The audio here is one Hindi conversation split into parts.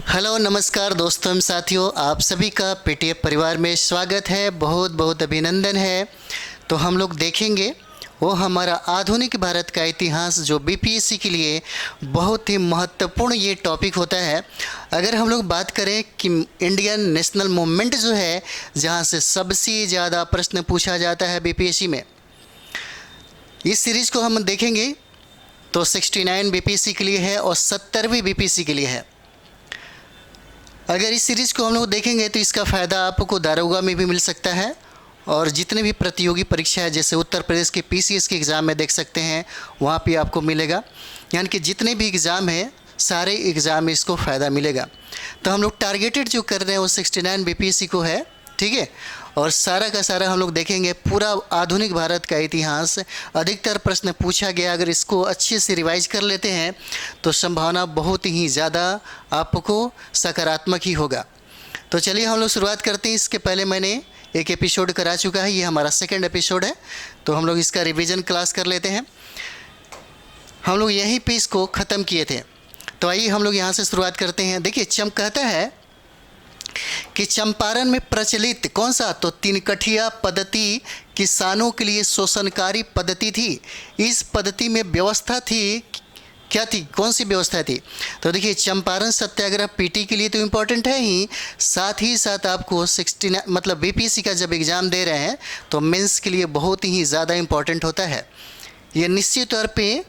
हेलो नमस्कार दोस्तों एवं साथियों, आप सभी का पीटीएफ परिवार में स्वागत है। बहुत बहुत अभिनंदन है। तो हम लोग देखेंगे वो हमारा आधुनिक भारत का इतिहास, जो बीपीएससी के लिए बहुत ही महत्वपूर्ण ये टॉपिक होता है। अगर हम लोग बात करें कि इंडियन नेशनल मूवमेंट जो है, जहाँ से सबसे ज़्यादा प्रश्न पूछा जाता है बीपीएससी में, इस सीरीज़ को हम देखेंगे तो 69 बीपीएससी के लिए है और 70वीं बीपीएससी के लिए है। अगर इस सीरीज़ को हम लोग देखेंगे तो इसका फ़ायदा आपको दारोगा में भी मिल सकता है और जितने भी प्रतियोगी परीक्षा है, जैसे उत्तर प्रदेश के पीसीएस के एग्ज़ाम में देख सकते हैं, वहाँ पे आपको मिलेगा। यानी कि जितने भी एग्ज़ाम हैं, सारे एग्ज़ाम में इसको फ़ायदा मिलेगा। तो हम लोग टारगेटेड जो कर रहे हैं वो 69 बीपीएससी को है, ठीक है। और सारा का सारा हम लोग देखेंगे पूरा आधुनिक भारत का इतिहास, अधिकतर प्रश्न पूछा गया। अगर इसको अच्छे से रिवाइज कर लेते हैं तो संभावना बहुत ही ज़्यादा आपको सकारात्मक ही होगा। तो चलिए हम लोग शुरुआत करते हैं। इसके पहले मैंने एक एपिसोड करा चुका है, ये हमारा सेकंड एपिसोड है, तो हम लोग इसका रिवीजन क्लास कर लेते हैं। हम लोग यहीं पे इसको ख़त्म किए थे, तो आइए हम लोग यहाँ से शुरुआत करते हैं। देखिए, कहता है कि चंपारण में प्रचलित कौन सा, तो तिनकठिया पद्धति किसानों के लिए शोषणकारी पद्धति थी। इस पद्धति में व्यवस्था थी, क्या थी, कौन सी व्यवस्था थी? तो देखिए, चंपारण सत्याग्रह पीटी के लिए तो इम्पोर्टेंट है ही साथ आपको 69 मतलब बीपीएससी का जब एग्ज़ाम दे रहे हैं तो मेंस के लिए बहुत ही ज़्यादा इम्पोर्टेंट होता है। ये निश्चित तौर पे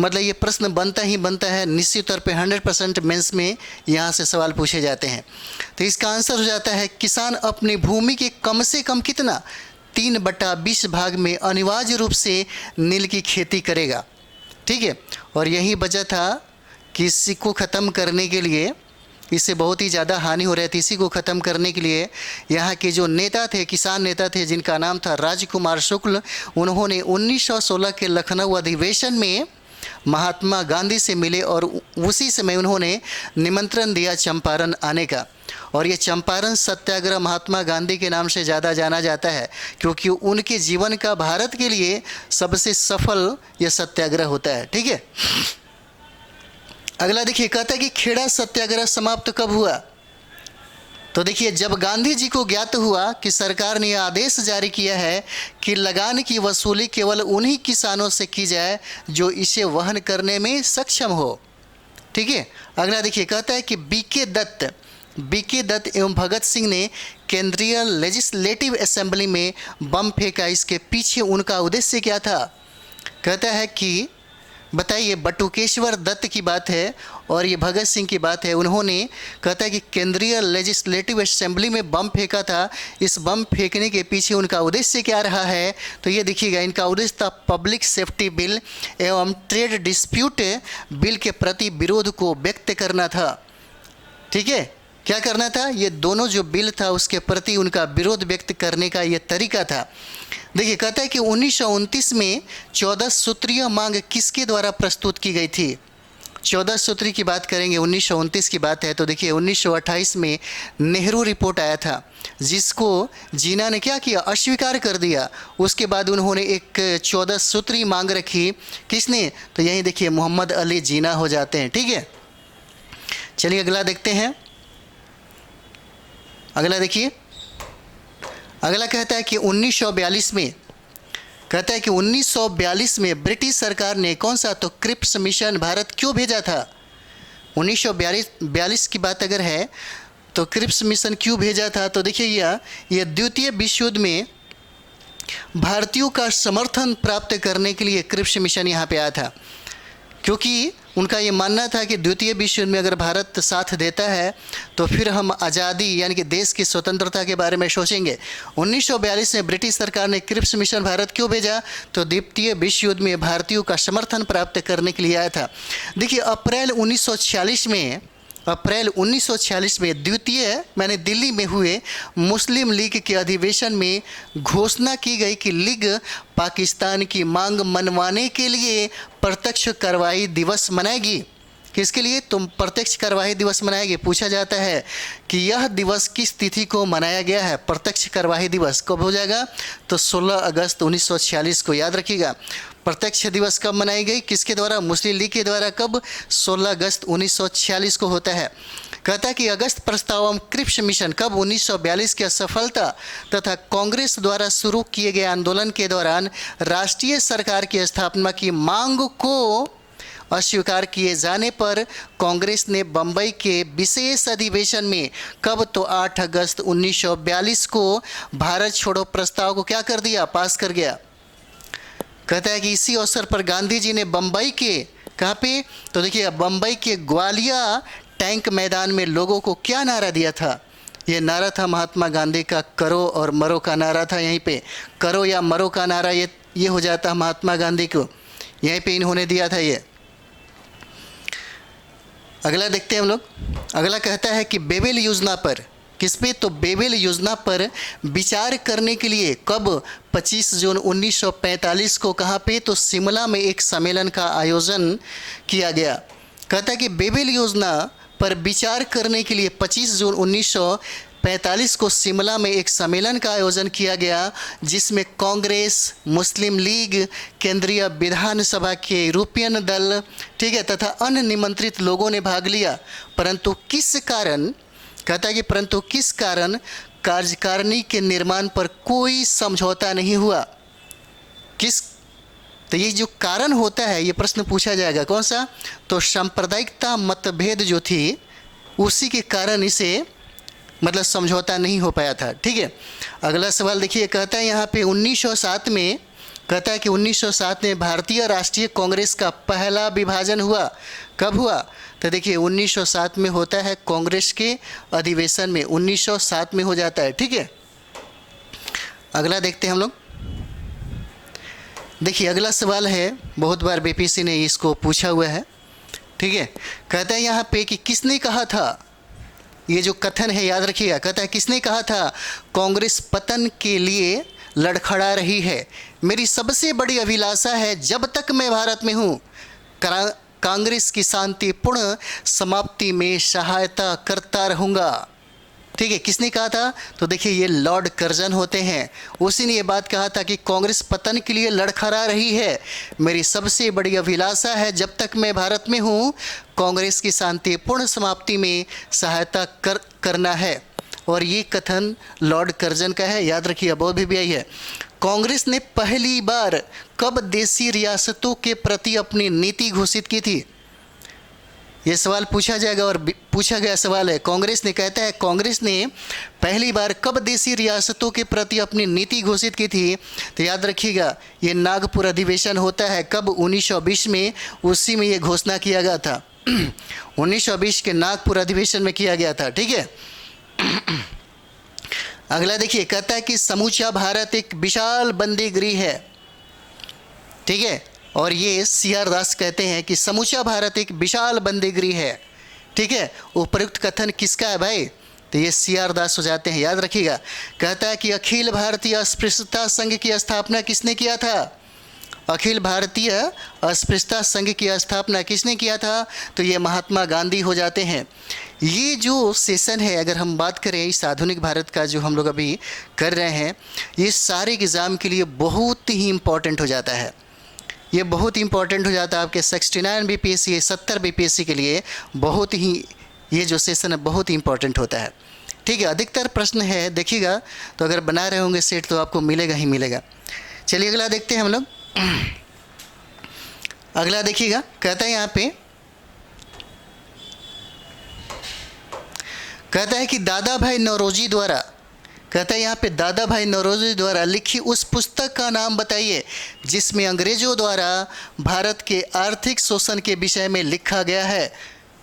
मतलब ये प्रश्न बनता है, निश्चित तौर पे 100% मेंस में यहाँ से सवाल पूछे जाते हैं। तो इसका आंसर हो जाता है, किसान अपनी भूमि के कम से कम कितना 3/20 भाग में अनिवार्य रूप से नील की खेती करेगा, ठीक है। और यही वजह था कि इसी को ख़त्म करने के लिए, इससे बहुत ही ज़्यादा हानि हो रही थी, इसी को ख़त्म करने के लिए यहाँ के जो नेता थे, किसान नेता थे, जिनका नाम था राजकुमार शुक्ल, उन्होंने 1916 के लखनऊ अधिवेशन में महात्मा गांधी से मिले और उसी समय उन्होंने निमंत्रण दिया चंपारण आने का। और ये चंपारण सत्याग्रह महात्मा गांधी के नाम से ज़्यादा जाना जाता है, क्योंकि उनके जीवन का भारत के लिए सबसे सफल यह सत्याग्रह होता है, ठीक है। अगला देखिए, कहता है कि खेड़ा सत्याग्रह समाप्त कब हुआ? तो देखिए, जब गांधी जी को ज्ञात हुआ कि सरकार ने यह आदेश जारी किया है कि लगान की वसूली केवल उन्हीं किसानों से की जाए जो इसे वहन करने में सक्षम हो, ठीक है। अगला देखिए, कहता है कि बीके दत्त एवं भगत सिंह ने केंद्रीय लेजिस्लेटिव असेंबली में बम फेंका। इसके पीछे उनका उद्देश्य क्या था? कहता है कि बताइए, बटुकेश्वर दत्त की बात है और ये भगत सिंह की बात है। उन्होंने कहता है कि केंद्रीय लेजिस्लेटिव असेंबली में बम फेंका था। इस बम फेंकने के पीछे उनका उद्देश्य क्या रहा है? तो ये देखिएगा, इनका उद्देश्य था पब्लिक सेफ्टी बिल एवं ट्रेड डिस्प्यूट बिल के प्रति विरोध को व्यक्त करना था, ठीक है। क्या करना था? ये दोनों जो बिल था उसके प्रति उनका विरोध व्यक्त करने का ये तरीका था। देखिए, कहता है कि 1929 में 14 सूत्रीय मांग किसके द्वारा प्रस्तुत की गई थी? 14 सूत्री की बात करेंगे, 1929 की बात है। तो देखिए, 1928 में नेहरू रिपोर्ट आया था, जिसको जीना ने क्या किया, अस्वीकार कर दिया। उसके बाद उन्होंने एक 14 सूत्री मांग रखी। किसने? तो यही देखिए, मोहम्मद अली जीना हो जाते हैं, ठीक है। चलिए अगला देखते हैं। अगला देखिए, अगला कहता है कि 1942 में, कहता है कि 1942 में ब्रिटिश सरकार ने कौन सा, तो क्रिप्स मिशन भारत क्यों भेजा था? 1942 की बात अगर है तो क्रिप्स मिशन क्यों भेजा था? तो देखिए, यह द्वितीय विश्व युद्ध में भारतीयों का समर्थन प्राप्त करने के लिए क्रिप्स मिशन यहाँ पे आया था, क्योंकि उनका ये मानना था कि द्वितीय विश्व युद्ध में अगर भारत साथ देता है तो फिर हम आज़ादी यानी कि देश की स्वतंत्रता के बारे में सोचेंगे। 1942 में ब्रिटिश सरकार ने क्रिप्स मिशन भारत क्यों भेजा? तो द्वितीय विश्व युद्ध में भारतीयों का समर्थन प्राप्त करने के लिए आया था। देखिए, अप्रैल 1946 में दिल्ली में हुए मुस्लिम लीग के अधिवेशन में घोषणा की गई कि लीग पाकिस्तान की मांग मनवाने के लिए प्रत्यक्ष कार्रवाई दिवस मनाएगी। किसके लिए? तुम प्रत्यक्ष कार्यवाही दिवस मनाएंगे। पूछा जाता है कि यह दिवस किस तिथि को मनाया गया है? प्रत्यक्ष कार्यवाही दिवस कब हो जाएगा? तो 16 अगस्त 1946 को। याद रखिएगा, प्रत्यक्ष दिवस कब मनाई गई? किसके द्वारा? मुस्लिम लीग के द्वारा। कब? 16 अगस्त 1946 को होता है। कहता है कि अगस्त प्रस्ताव एवं क्रिप्स मिशन कब? 1942 की असफलता तथा कांग्रेस द्वारा शुरू किए गए आंदोलन के दौरान राष्ट्रीय सरकार की स्थापना की मांग को अस्वीकार किए जाने पर कांग्रेस ने बंबई के विशेष अधिवेशन में कब? तो 8 अगस्त 1942 को भारत छोड़ो प्रस्ताव को क्या कर दिया? पास कर गया। कहता है कि इसी अवसर पर गांधी जी ने बंबई के, कहाँ पे? तो देखिए, बंबई के ग्वालिया टैंक मैदान में लोगों को क्या नारा दिया था? ये नारा था महात्मा गांधी का करो और मरो का नारा था। यहीं पे करो या मरो का नारा ये हो जाता महात्मा गांधी को, यहीं पे इन्होंने दिया था ये। अगला देखते हैं हम लोग। अगला कहता है कि बेबेल योजना पर, किस पे? तो बेबेल योजना पर विचार करने के लिए कब? 25 जून 1945 को। कहाँ पे? तो शिमला में एक सम्मेलन का आयोजन किया गया। कहता है कि बेबेल योजना पर विचार करने के लिए 25 जून 1945 को शिमला में एक सम्मेलन का आयोजन किया गया, जिसमें कांग्रेस, मुस्लिम लीग, केंद्रीय विधानसभा के यूरोपियन दल, ठीक है, तथा अन्य निमंत्रित लोगों ने भाग लिया। परंतु किस कारण, कहता है कि परंतु किस कारण कार्यकारिणी के निर्माण पर कोई समझौता नहीं हुआ? किस? तो ये जो कारण होता है, ये प्रश्न पूछा जाएगा। कौन सा? तो सांप्रदायिकता मतभेद जो थी, उसी के कारण इसे मतलब समझौता नहीं हो पाया था। ठीक है, अगला सवाल देखिए। कहता है यहाँ पे 1907 में, कहता है कि 1907 में भारतीय राष्ट्रीय कांग्रेस का पहला विभाजन हुआ। कब हुआ? तो देखिए 1907 में होता है, कांग्रेस के अधिवेशन में 1907 में हो जाता है। ठीक है, अगला देखते हैं हम लोग। देखिए अगला सवाल है, बहुत बार बीपीएससी ने इसको पूछा हुआ है। ठीक है, कहता है यहाँ पे कि किसने कहा था, ये जो कथन है याद रखिएगा। कहता है किसने कहा था? कांग्रेस पतन के लिए लड़खड़ा रही है, मेरी सबसे बड़ी अभिलाषा है जब तक मैं भारत में हूँ कांग्रेस की शांतिपूर्ण समाप्ति में सहायता करता रहूँगा। ठीक है, किसने कहा था? तो देखिए ये लॉर्ड कर्जन होते हैं, उसी ने ये बात कहा था कि कांग्रेस पतन के लिए लड़खड़ा रही है, मेरी सबसे बड़ी अभिलाषा है जब तक मैं भारत में हूँ कांग्रेस की शांतिपूर्ण समाप्ति में सहायता करना है। और ये कथन लॉर्ड कर्जन का है, याद रखिए। बहुत भी आई है। कांग्रेस ने पहली बार कब देशी रियासतों के प्रति अपनी नीति घोषित की थी? ये सवाल पूछा जाएगा और पूछा गया सवाल है। कांग्रेस ने, कहता है कांग्रेस ने पहली बार कब देशी रियासतों के प्रति अपनी नीति घोषित की थी? तो याद रखिएगा ये नागपुर अधिवेशन होता है। कब? 1920 में, उसी में ये घोषणा किया गया था। 1920 के नागपुर अधिवेशन में किया गया था। ठीक है, अगला देखिए। कहता है कि समूचा भारत एक विशाल बंदीगृह है। ठीक है, और ये CR दास कहते हैं कि समूचा भारत एक विशाल बंदीगृह है। ठीक है, उपयुक्त कथन किसका है भाई? तो ये CR दास हो जाते हैं, याद रखिएगा। कहता है कि अखिल भारतीय अस्पृश्यता संघ की स्थापना किसने किया था? अखिल भारतीय अस्पृश्यता संघ की स्थापना किसने किया था? तो ये महात्मा गांधी हो जाते हैं। ये जो सेशन है, अगर हम बात करें इस आधुनिक भारत का जो हम लोग अभी कर रहे हैं, ये सारे एग्ज़ाम के लिए बहुत ही इम्पॉर्टेंट हो जाता है। ये बहुत इंपॉर्टेंट हो जाता है आपके 69 बीपीएससी, 70 बीपीएससी के लिए बहुत ही ये जो सेशन है बहुत ही इंपॉर्टेंट होता है। ठीक है, अधिकतर प्रश्न है देखिएगा, तो अगर बना रहे होंगे सेट तो आपको मिलेगा ही मिलेगा। चलिए अगला देखते हैं हम लोग। अगला देखिएगा, कहता है यहाँ पे, कहता है कि दादा भाई नौरोजी द्वारा, कहता है यहाँ पे दादा भाई नौरोजी द्वारा लिखी उस पुस्तक का नाम बताइए जिसमें अंग्रेजों द्वारा भारत के आर्थिक शोषण के विषय में लिखा गया है।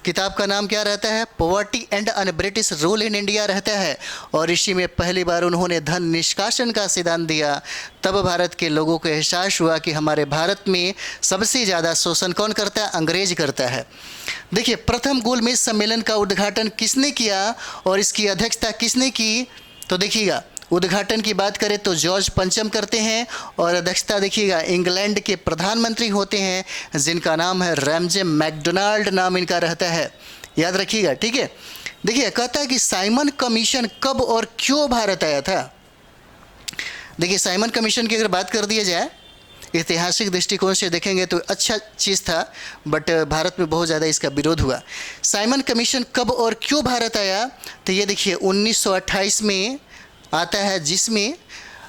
किताब का नाम क्या रहता है? Poverty and un British rule in India रहता है। और इसी में पहली बार उन्होंने धन निष्कासन का सिद्धांत दिया। तब भारत के लोगों को एहसास हुआ कि हमारे भारत में सबसे ज़्यादा शोषण कौन करता है? अंग्रेज करता है। देखिए प्रथम गोलमेज सम्मेलन का उद्घाटन किसने किया और इसकी अध्यक्षता किसने की? तो देखिएगा उद्घाटन की बात करें तो जॉर्ज पंचम करते हैं, और अध्यक्षता देखिएगा इंग्लैंड के प्रधानमंत्री होते हैं जिनका नाम है रैमजे मैकडोनाल्ड, नाम इनका रहता है, याद रखिएगा, ठीक है। देखिए कहता है कि साइमन कमीशन कब और क्यों भारत आया था। देखिए साइमन कमीशन की अगर बात कर दिया जाए ऐतिहासिक दृष्टिकोण से देखेंगे तो अच्छा चीज़ था, बट भारत में बहुत ज़्यादा इसका विरोध हुआ। साइमन कमीशन कब और क्यों भारत आया, तो ये देखिए 1928 में आता है, जिसमें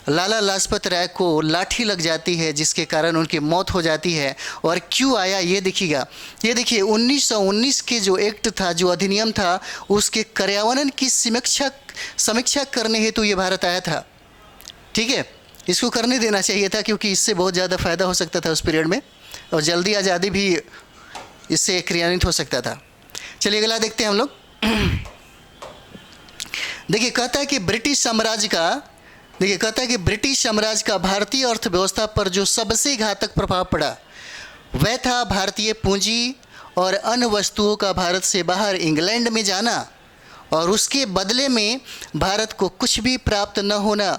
लाला लाजपत राय को लाठी लग जाती है जिसके कारण उनकी मौत हो जाती है। और क्यों आया ये देखिएगा, ये देखिए 1919 के जो एक्ट था, जो अधिनियम था, उसके कार्यान्वयन की समीक्षा करने हेतु ये भारत आया था, ठीक है। इसको करने देना चाहिए था क्योंकि इससे बहुत ज़्यादा फ़ायदा हो सकता था उस पीरियड में, और जल्दी आज़ादी भी इससे क्रियान्वित हो सकता था। चलिए अगला देखते हैं हम लोग। देखिए कहता है कि ब्रिटिश साम्राज्य का भारतीय अर्थव्यवस्था पर जो सबसे घातक प्रभाव पड़ा वह था भारतीय पूंजी और अन्य वस्तुओं का भारत से बाहर इंग्लैंड में जाना, और उसके बदले में भारत को कुछ भी प्राप्त न होना।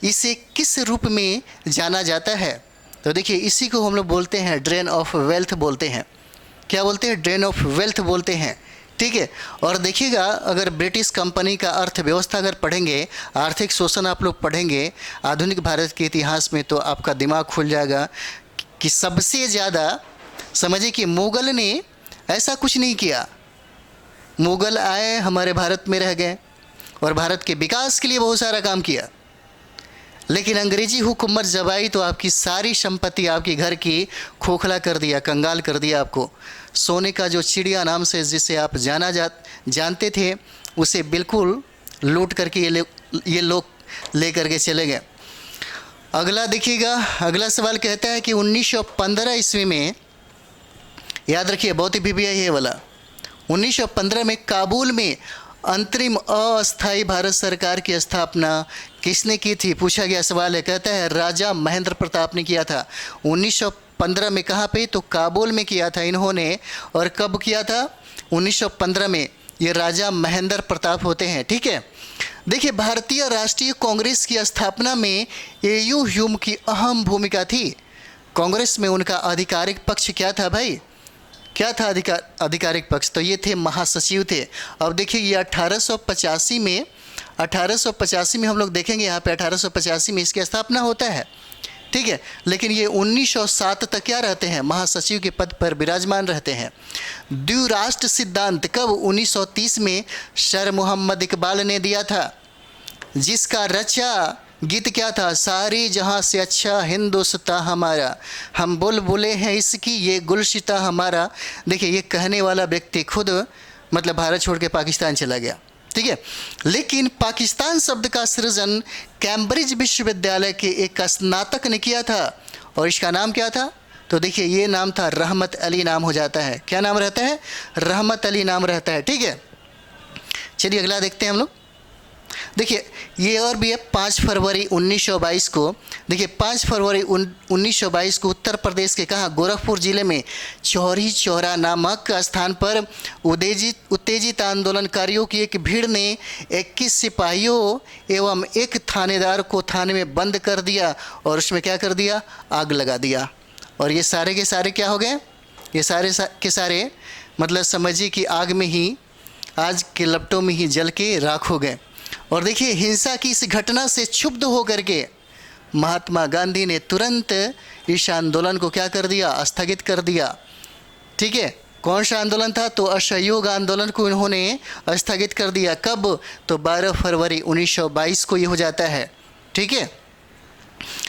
इसे किस रूप में जाना जाता है, तो देखिए इसी को हम लोग बोलते हैं ड्रेन ऑफ वेल्थ बोलते हैं। क्या बोलते हैं? ड्रेन ऑफ वेल्थ बोलते हैं, ठीक है। और देखिएगा अगर ब्रिटिश कंपनी का अर्थव्यवस्था अगर पढ़ेंगे, आर्थिक शोषण आप लोग पढ़ेंगे आधुनिक भारत के इतिहास में, तो आपका दिमाग खुल जाएगा कि सबसे ज़्यादा समझिए कि मुग़ल ने ऐसा कुछ नहीं किया। मुग़ल आए हमारे भारत में रह गए और भारत के विकास के लिए बहुत सारा काम किया, लेकिन अंग्रेजी हुकूमत जब आई तो आपकी सारी संपत्ति आपके घर की खोखला कर दिया, कंगाल कर दिया आपको। सोने का जो चिड़िया नाम से जिसे आप जानते थे, उसे बिल्कुल लूट करके ये लोग ले करके चले गए। अगला देखिएगा, अगला सवाल कहता है कि 1915 ईस्वी में, याद रखिए बहुत ही बीबीआई है वाला, 1915 में काबुल में अंतरिम अस्थायी भारत सरकार की स्थापना किसने की थी, पूछा गया सवाल है। कहता है राजा महेंद्र प्रताप ने किया था। 1915 में कहाँ पे, तो काबुल में किया था इन्होंने। और कब किया था? 1915 में। ये राजा महेंद्र प्रताप होते हैं, ठीक है। देखिए भारतीय राष्ट्रीय कांग्रेस की स्थापना में एयू ह्यूम की अहम भूमिका थी। कांग्रेस में उनका आधिकारिक पक्ष क्या था भाई, क्या था आधिकारिक पक्ष? तो ये थे महासचिव थे। अब देखिए ये 1885 में हम लोग देखेंगे यहाँ पे 1885 में इसकी स्थापना होता है, ठीक है। लेकिन ये 1907 तक क्या रहते हैं, महासचिव के पद पर विराजमान रहते हैं। द्विराष्ट्र सिद्धांत कब? 1930 में सर मोहम्मद इकबाल ने दिया था, जिसका रचा गीत क्या था, सारी जहाँ से अच्छा हिंदुस्तान हमारा, हम बुलबुलें हैं इसकी ये गुलशिता हमारा। देखिए ये कहने वाला व्यक्ति खुद मतलब भारत छोड़ के पाकिस्तान चला गया, ठीक है। लेकिन पाकिस्तान शब्द का सृजन कैम्ब्रिज विश्वविद्यालय के एक स्नातक ने किया था, और इसका नाम क्या था? तो देखिए ये नाम था रहमत अली, नाम हो जाता है। क्या नाम रहता है? रहमत अली नाम रहता है, ठीक है। चलिए अगला देखते हैं हम लोग। देखिए ये और भी है 5 फरवरी 1922 को। देखिए 5 फरवरी 1922 को उत्तर प्रदेश के कहाँ, गोरखपुर जिले में चौरी चौरा नामक स्थान पर उत्तेजित आंदोलनकारियों की एक भीड़ ने 21 सिपाहियों एवं एक थानेदार को थाने में बंद कर दिया, और उसमें क्या कर दिया, आग लगा दिया। और ये सारे के सारे क्या हो गए, ये सारे के सारे मतलब समझिए कि आग में ही, आज के लपटों में ही जल के राख हो गए। और देखिए हिंसा की इस घटना से क्षुब्ध होकर के महात्मा गांधी ने तुरंत इस आंदोलन को क्या कर दिया, स्थगित कर दिया, ठीक है। कौन सा आंदोलन था? तो असहयोग आंदोलन को इन्होंने स्थगित कर दिया। कब? तो 12 फरवरी 1922 को ये हो जाता है, ठीक है।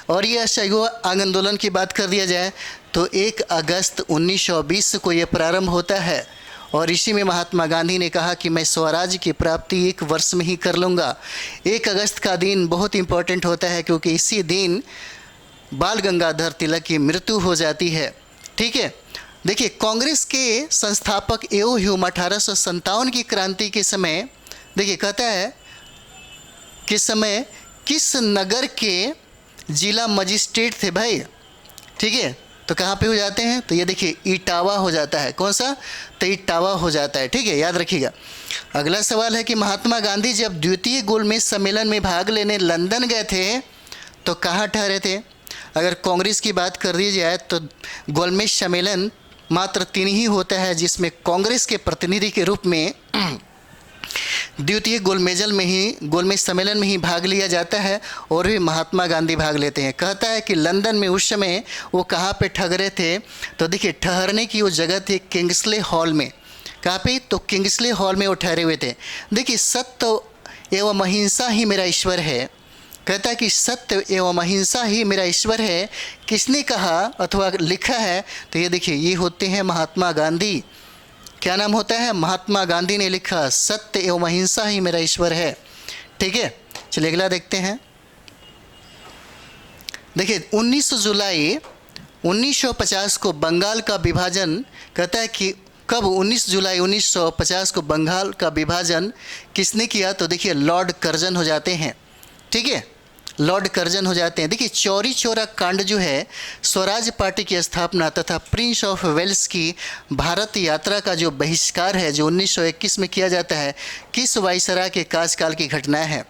और ये असहयोग आंदोलन की बात कर दिया जाए तो 1 अगस्त 1920 को ये प्रारंभ होता है, और इसी में महात्मा गांधी ने कहा कि मैं स्वराज्य की प्राप्ति 1 वर्ष में ही कर लूँगा। 1 अगस्त का दिन बहुत इंपॉर्टेंट होता है क्योंकि इसी दिन बाल गंगाधर तिलक की मृत्यु हो जाती है, ठीक है। देखिए कांग्रेस के संस्थापक एओ ह्यूम 1857 की क्रांति के समय, देखिए कहता है किस समय, किस नगर के जिला मजिस्ट्रेट थे भाई, ठीक है। तो कहाँ पे हो जाते हैं? तो ये देखिए इटावा हो जाता है। कौन सा? तो इटावा हो जाता है। ठीक है, याद रखिएगा। अगला सवाल है कि महात्मा गांधी जब द्वितीय गोलमेज सम्मेलन में भाग लेने लंदन गए थे तो कहाँ ठहरे थे? अगर कांग्रेस की बात कर दी जाए तो गोलमेज सम्मेलन मात्र 3 ही होता है जिसमें कांग्रेस के प्रतिनिधि के रूप में द्वितीय गोलमेज सम्मेलन में ही भाग लिया जाता है, और भी महात्मा गांधी भाग लेते हैं। कहता है कि लंदन में उस समय वो कहाँ पे ठहरे थे? तो देखिए ठहरने की वो जगह थी किंग्सले हॉल में। कहाँ पे? तो किंग्सले हॉल में वो ठहरे हुए थे। देखिए सत्य एवं अहिंसा ही मेरा ईश्वर है। कहता है कि सत्य एवं अहिंसा ही मेरा ईश्वर है। किसने कहा अथवा लिखा है? तो ये देखिए ये होते हैं महात्मा गांधी। क्या नाम होता है? महात्मा गांधी ने लिखा सत्य एवं अहिंसा ही मेरा ईश्वर है। ठीक है, चलिए अगला देखते हैं। देखिए 19 जुलाई 1950 को बंगाल का विभाजन, कहता है कि कब? 19 जुलाई 1950 को बंगाल का विभाजन किसने किया? तो देखिए लॉर्ड कर्जन हो जाते हैं। ठीक है, लॉर्ड कर्जन हो जाते हैं। देखिए चौरी चौरा कांड जो है स्वराज पार्टी की स्थापना तथा प्रिंस ऑफ वेल्स की भारत यात्रा का जो बहिष्कार है जो 1921 में किया जाता है, किस वायसराय के कार्यकाल की घटना है?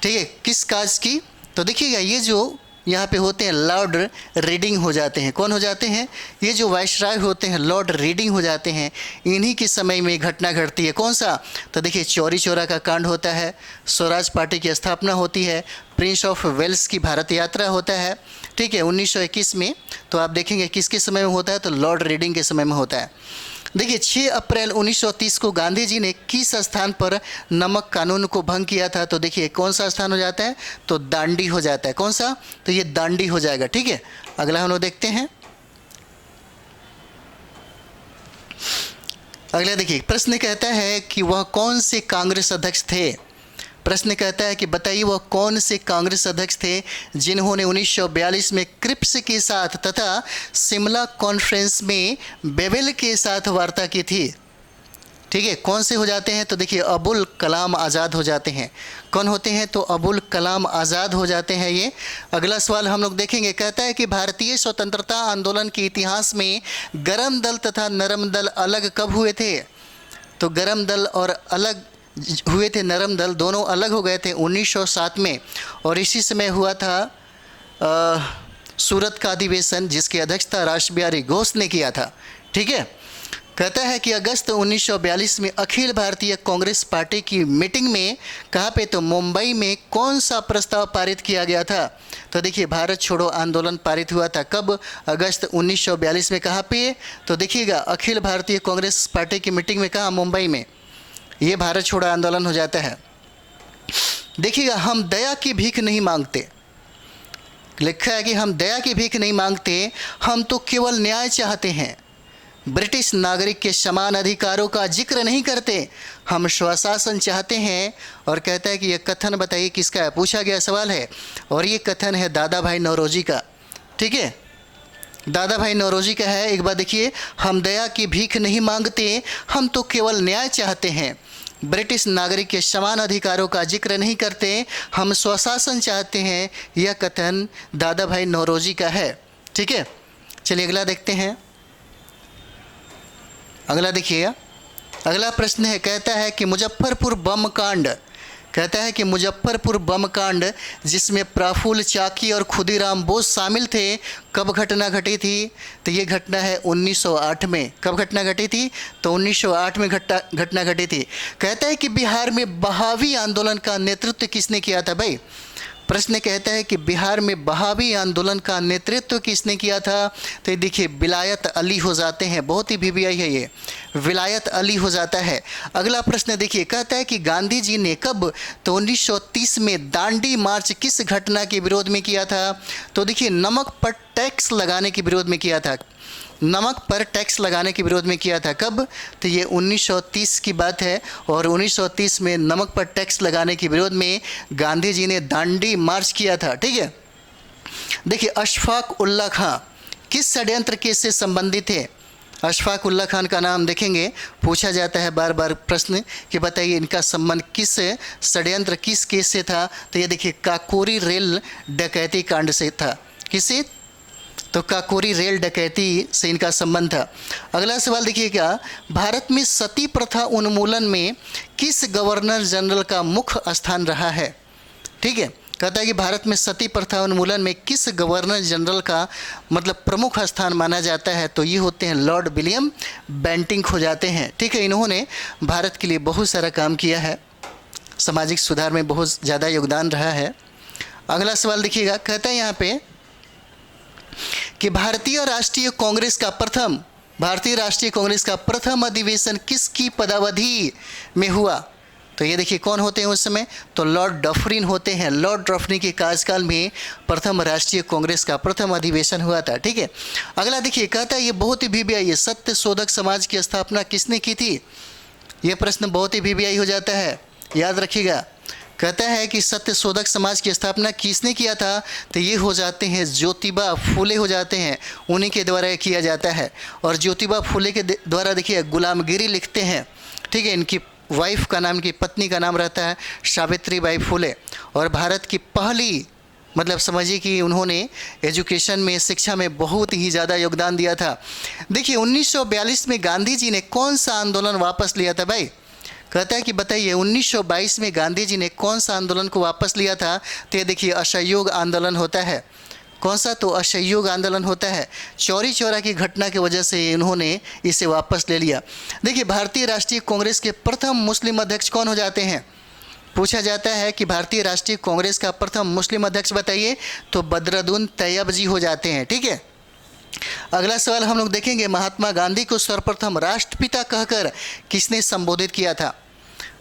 ठीक है, किस काज की? तो देखिएगा ये जो यहाँ पे होते हैं लॉर्ड रीडिंग हो जाते हैं। कौन हो जाते हैं? ये जो वायसराय होते हैं लॉर्ड रीडिंग हो जाते हैं। इन्हीं के समय में घटना घटती है। कौन सा? तो देखिए चौरी चौरा का कांड होता है, स्वराज पार्टी की स्थापना होती है, प्रिंस ऑफ वेल्स की भारत यात्रा होता है। ठीक है, 1921 में। तो आप देखेंगे किसके समय में होता है? तो लॉर्ड रीडिंग के समय में होता है। देखिए 6 अप्रैल 1930 को गांधी जी ने किस स्थान पर नमक कानून को भंग किया था? तो देखिए कौन सा स्थान हो जाता है? तो दांडी हो जाता है। कौन सा? तो ये दांडी हो जाएगा। ठीक है, अगला हम लोग देखते हैं। अगला देखिए प्रश्न कहता है कि वह कौन से कांग्रेस अध्यक्ष थे? प्रश्न कहता है कि बताइए वह कौन से कांग्रेस अध्यक्ष थे जिन्होंने 1942 में क्रिप्स के साथ तथा शिमला कॉन्फ्रेंस में बेवेल के साथ वार्ता की थी? ठीक है, कौन से हो जाते हैं? तो देखिए अबुल कलाम आज़ाद हो जाते हैं। कौन होते हैं? तो अबुल कलाम आज़ाद हो जाते हैं ये। अगला सवाल हम लोग देखेंगे। कहता है कि भारतीय स्वतंत्रता आंदोलन के इतिहास में गरम दल तथा नरम दल अलग कब हुए थे? तो गरम दल और अलग हुए थे, नरम दल दोनों अलग हो गए थे 1907 में, और इसी समय हुआ था सूरत का अधिवेशन जिसकी अध्यक्षता रास बिहारी घोष ने किया था। ठीक है, कहता है कि अगस्त 1942 में अखिल भारतीय कांग्रेस पार्टी की मीटिंग में कहाँ पे? तो मुंबई में कौन सा प्रस्ताव पारित किया गया था? तो देखिए भारत छोड़ो आंदोलन पारित हुआ था। कब? अगस्त 1942 में। कहाँ पे? तो देखिएगा अखिल भारतीय कांग्रेस पार्टी की मीटिंग में। कहाँ? मुंबई में। ये भारत छोड़ो आंदोलन हो जाता है। देखिएगा हम दया की भीख नहीं मांगते। लिखा है कि हम दया की भीख नहीं मांगते, हम तो केवल न्याय चाहते हैं। ब्रिटिश नागरिक के समान अधिकारों का जिक्र नहीं करते, हम स्वशासन चाहते हैं। और कहता है कि यह कथन बताइए किसका है? पूछा गया सवाल है, और ये कथन है दादा भाई नौरोजी का। ठीक है, दादा भाई नौरोजी का है। एक बार देखिए, हम दया की भीख नहीं मांगते, हम तो केवल न्याय चाहते हैं। ब्रिटिश नागरिक के समान अधिकारों का जिक्र नहीं करते, हम स्वशासन चाहते हैं। यह कथन दादा भाई नौरोजी का है। ठीक है, चलिए अगला देखते हैं। अगला देखिए, अगला प्रश्न है। कहता है कि मुजफ्फरपुर बम कांड, कहता है कि मुजफ्फरपुर बम कांड जिसमें प्रफुल्ल चाकी और खुदीराम बोस शामिल थे, कब घटना घटी थी? तो ये घटना है 1908 में। कब घटना घटी थी? तो 1908 में घटना घटी थी। कहता है कि बिहार में बहावी आंदोलन का नेतृत्व किसने किया था? भाई प्रश्न कहता है कि बिहार में बहावी आंदोलन का नेतृत्व किसने किया था? तो ये देखिए विलायत अली हो जाते हैं। बहुत ही वीवीआई है ये, विलायत अली हो जाता है। अगला प्रश्न देखिए, कहता है कि गांधी जी ने कब? तो 1930 में दांडी मार्च किस घटना के विरोध में किया था? तो देखिए नमक पर टैक्स लगाने के विरोध में किया था। नमक पर टैक्स लगाने के विरोध में किया था। कब? तो ये 1930 की बात है, और 1930 में नमक पर टैक्स लगाने के विरोध में गांधी जी ने दांडी मार्च किया था। ठीक है, देखिए अशफाक उल्ला खां किस षड्यंत्र केस से संबंधित थे? अशफाक उल्ला खान का नाम देखेंगे, पूछा जाता है बार बार प्रश्न कि बताइए इनका संबंध किस षड्यंत्र किस केस से था? तो ये देखिए काकोरी रेल डकैती कांड से था। किसे? तो काकोरी रेल डकैती से इनका संबंध था। अगला सवाल देखिएगा, भारत में सती प्रथा उन्मूलन में किस गवर्नर जनरल का मुख्य स्थान रहा है? ठीक है, कहता है कि भारत में सती प्रथा उन्मूलन में किस गवर्नर जनरल का मतलब प्रमुख स्थान माना जाता है? तो ये होते हैं लॉर्ड विलियम बेंटिंक हो जाते हैं। ठीक है, इन्होंने भारत के लिए बहुत सारा काम किया है, सामाजिक सुधार में बहुत ज़्यादा योगदान रहा है। अगला सवाल देखिएगा, कहता है यहाँ पे कि भारतीय राष्ट्रीय कांग्रेस का प्रथम अधिवेशन किसकी पदावधि में हुआ? तो ये देखिए कौन होते हैं उस समय, तो लॉर्ड डफरिन होते हैं। लॉर्ड डफरिन के कार्यकाल में प्रथम राष्ट्रीय कांग्रेस का प्रथम अधिवेशन हुआ था। ठीक है, अगला देखिए, कहता है ये बहुत ही वीवीआई है, सत्य शोधक समाज की स्थापना किसने की थी? ये प्रश्न बहुत ही वीवीआई हो जाता है, याद रखिएगा। कहता है कि सत्य शोधक समाज की स्थापना किसने किया था? तो ये हो जाते हैं ज्योतिबा फुले हो जाते हैं, उन्हीं के द्वारा किया जाता है। और ज्योतिबा फुले के द्वारा देखिए गुलामगिरी लिखते हैं। ठीक है, इनकी वाइफ का नाम, की पत्नी का नाम रहता है सावित्रीबाई फुले। और भारत की पहली मतलब समझिए कि उन्होंने एजुकेशन में, शिक्षा में बहुत ही ज़्यादा योगदान दिया था। देखिए 1942 में गांधी जी ने कौन सा आंदोलन वापस लिया था भाई? कहता है कि बताइए 1922 में गांधी जी ने कौन सा आंदोलन को वापस लिया था? तो ये देखिए असहयोग आंदोलन होता है। कौन सा? तो असहयोग आंदोलन होता है। चौरी चौरा की घटना की वजह से उन्होंने इसे वापस ले लिया। देखिए भारतीय राष्ट्रीय कांग्रेस के प्रथम मुस्लिम अध्यक्ष कौन हो जाते हैं? पूछा जाता है कि भारतीय राष्ट्रीय कांग्रेस का प्रथम मुस्लिम अध्यक्ष बताइए, तो बदरुद्दीन तैयब जी हो जाते हैं। ठीक है, अगला सवाल हम लोग देखेंगे, महात्मा गांधी को सर्वप्रथम राष्ट्रपिता कहकर किसने संबोधित किया था?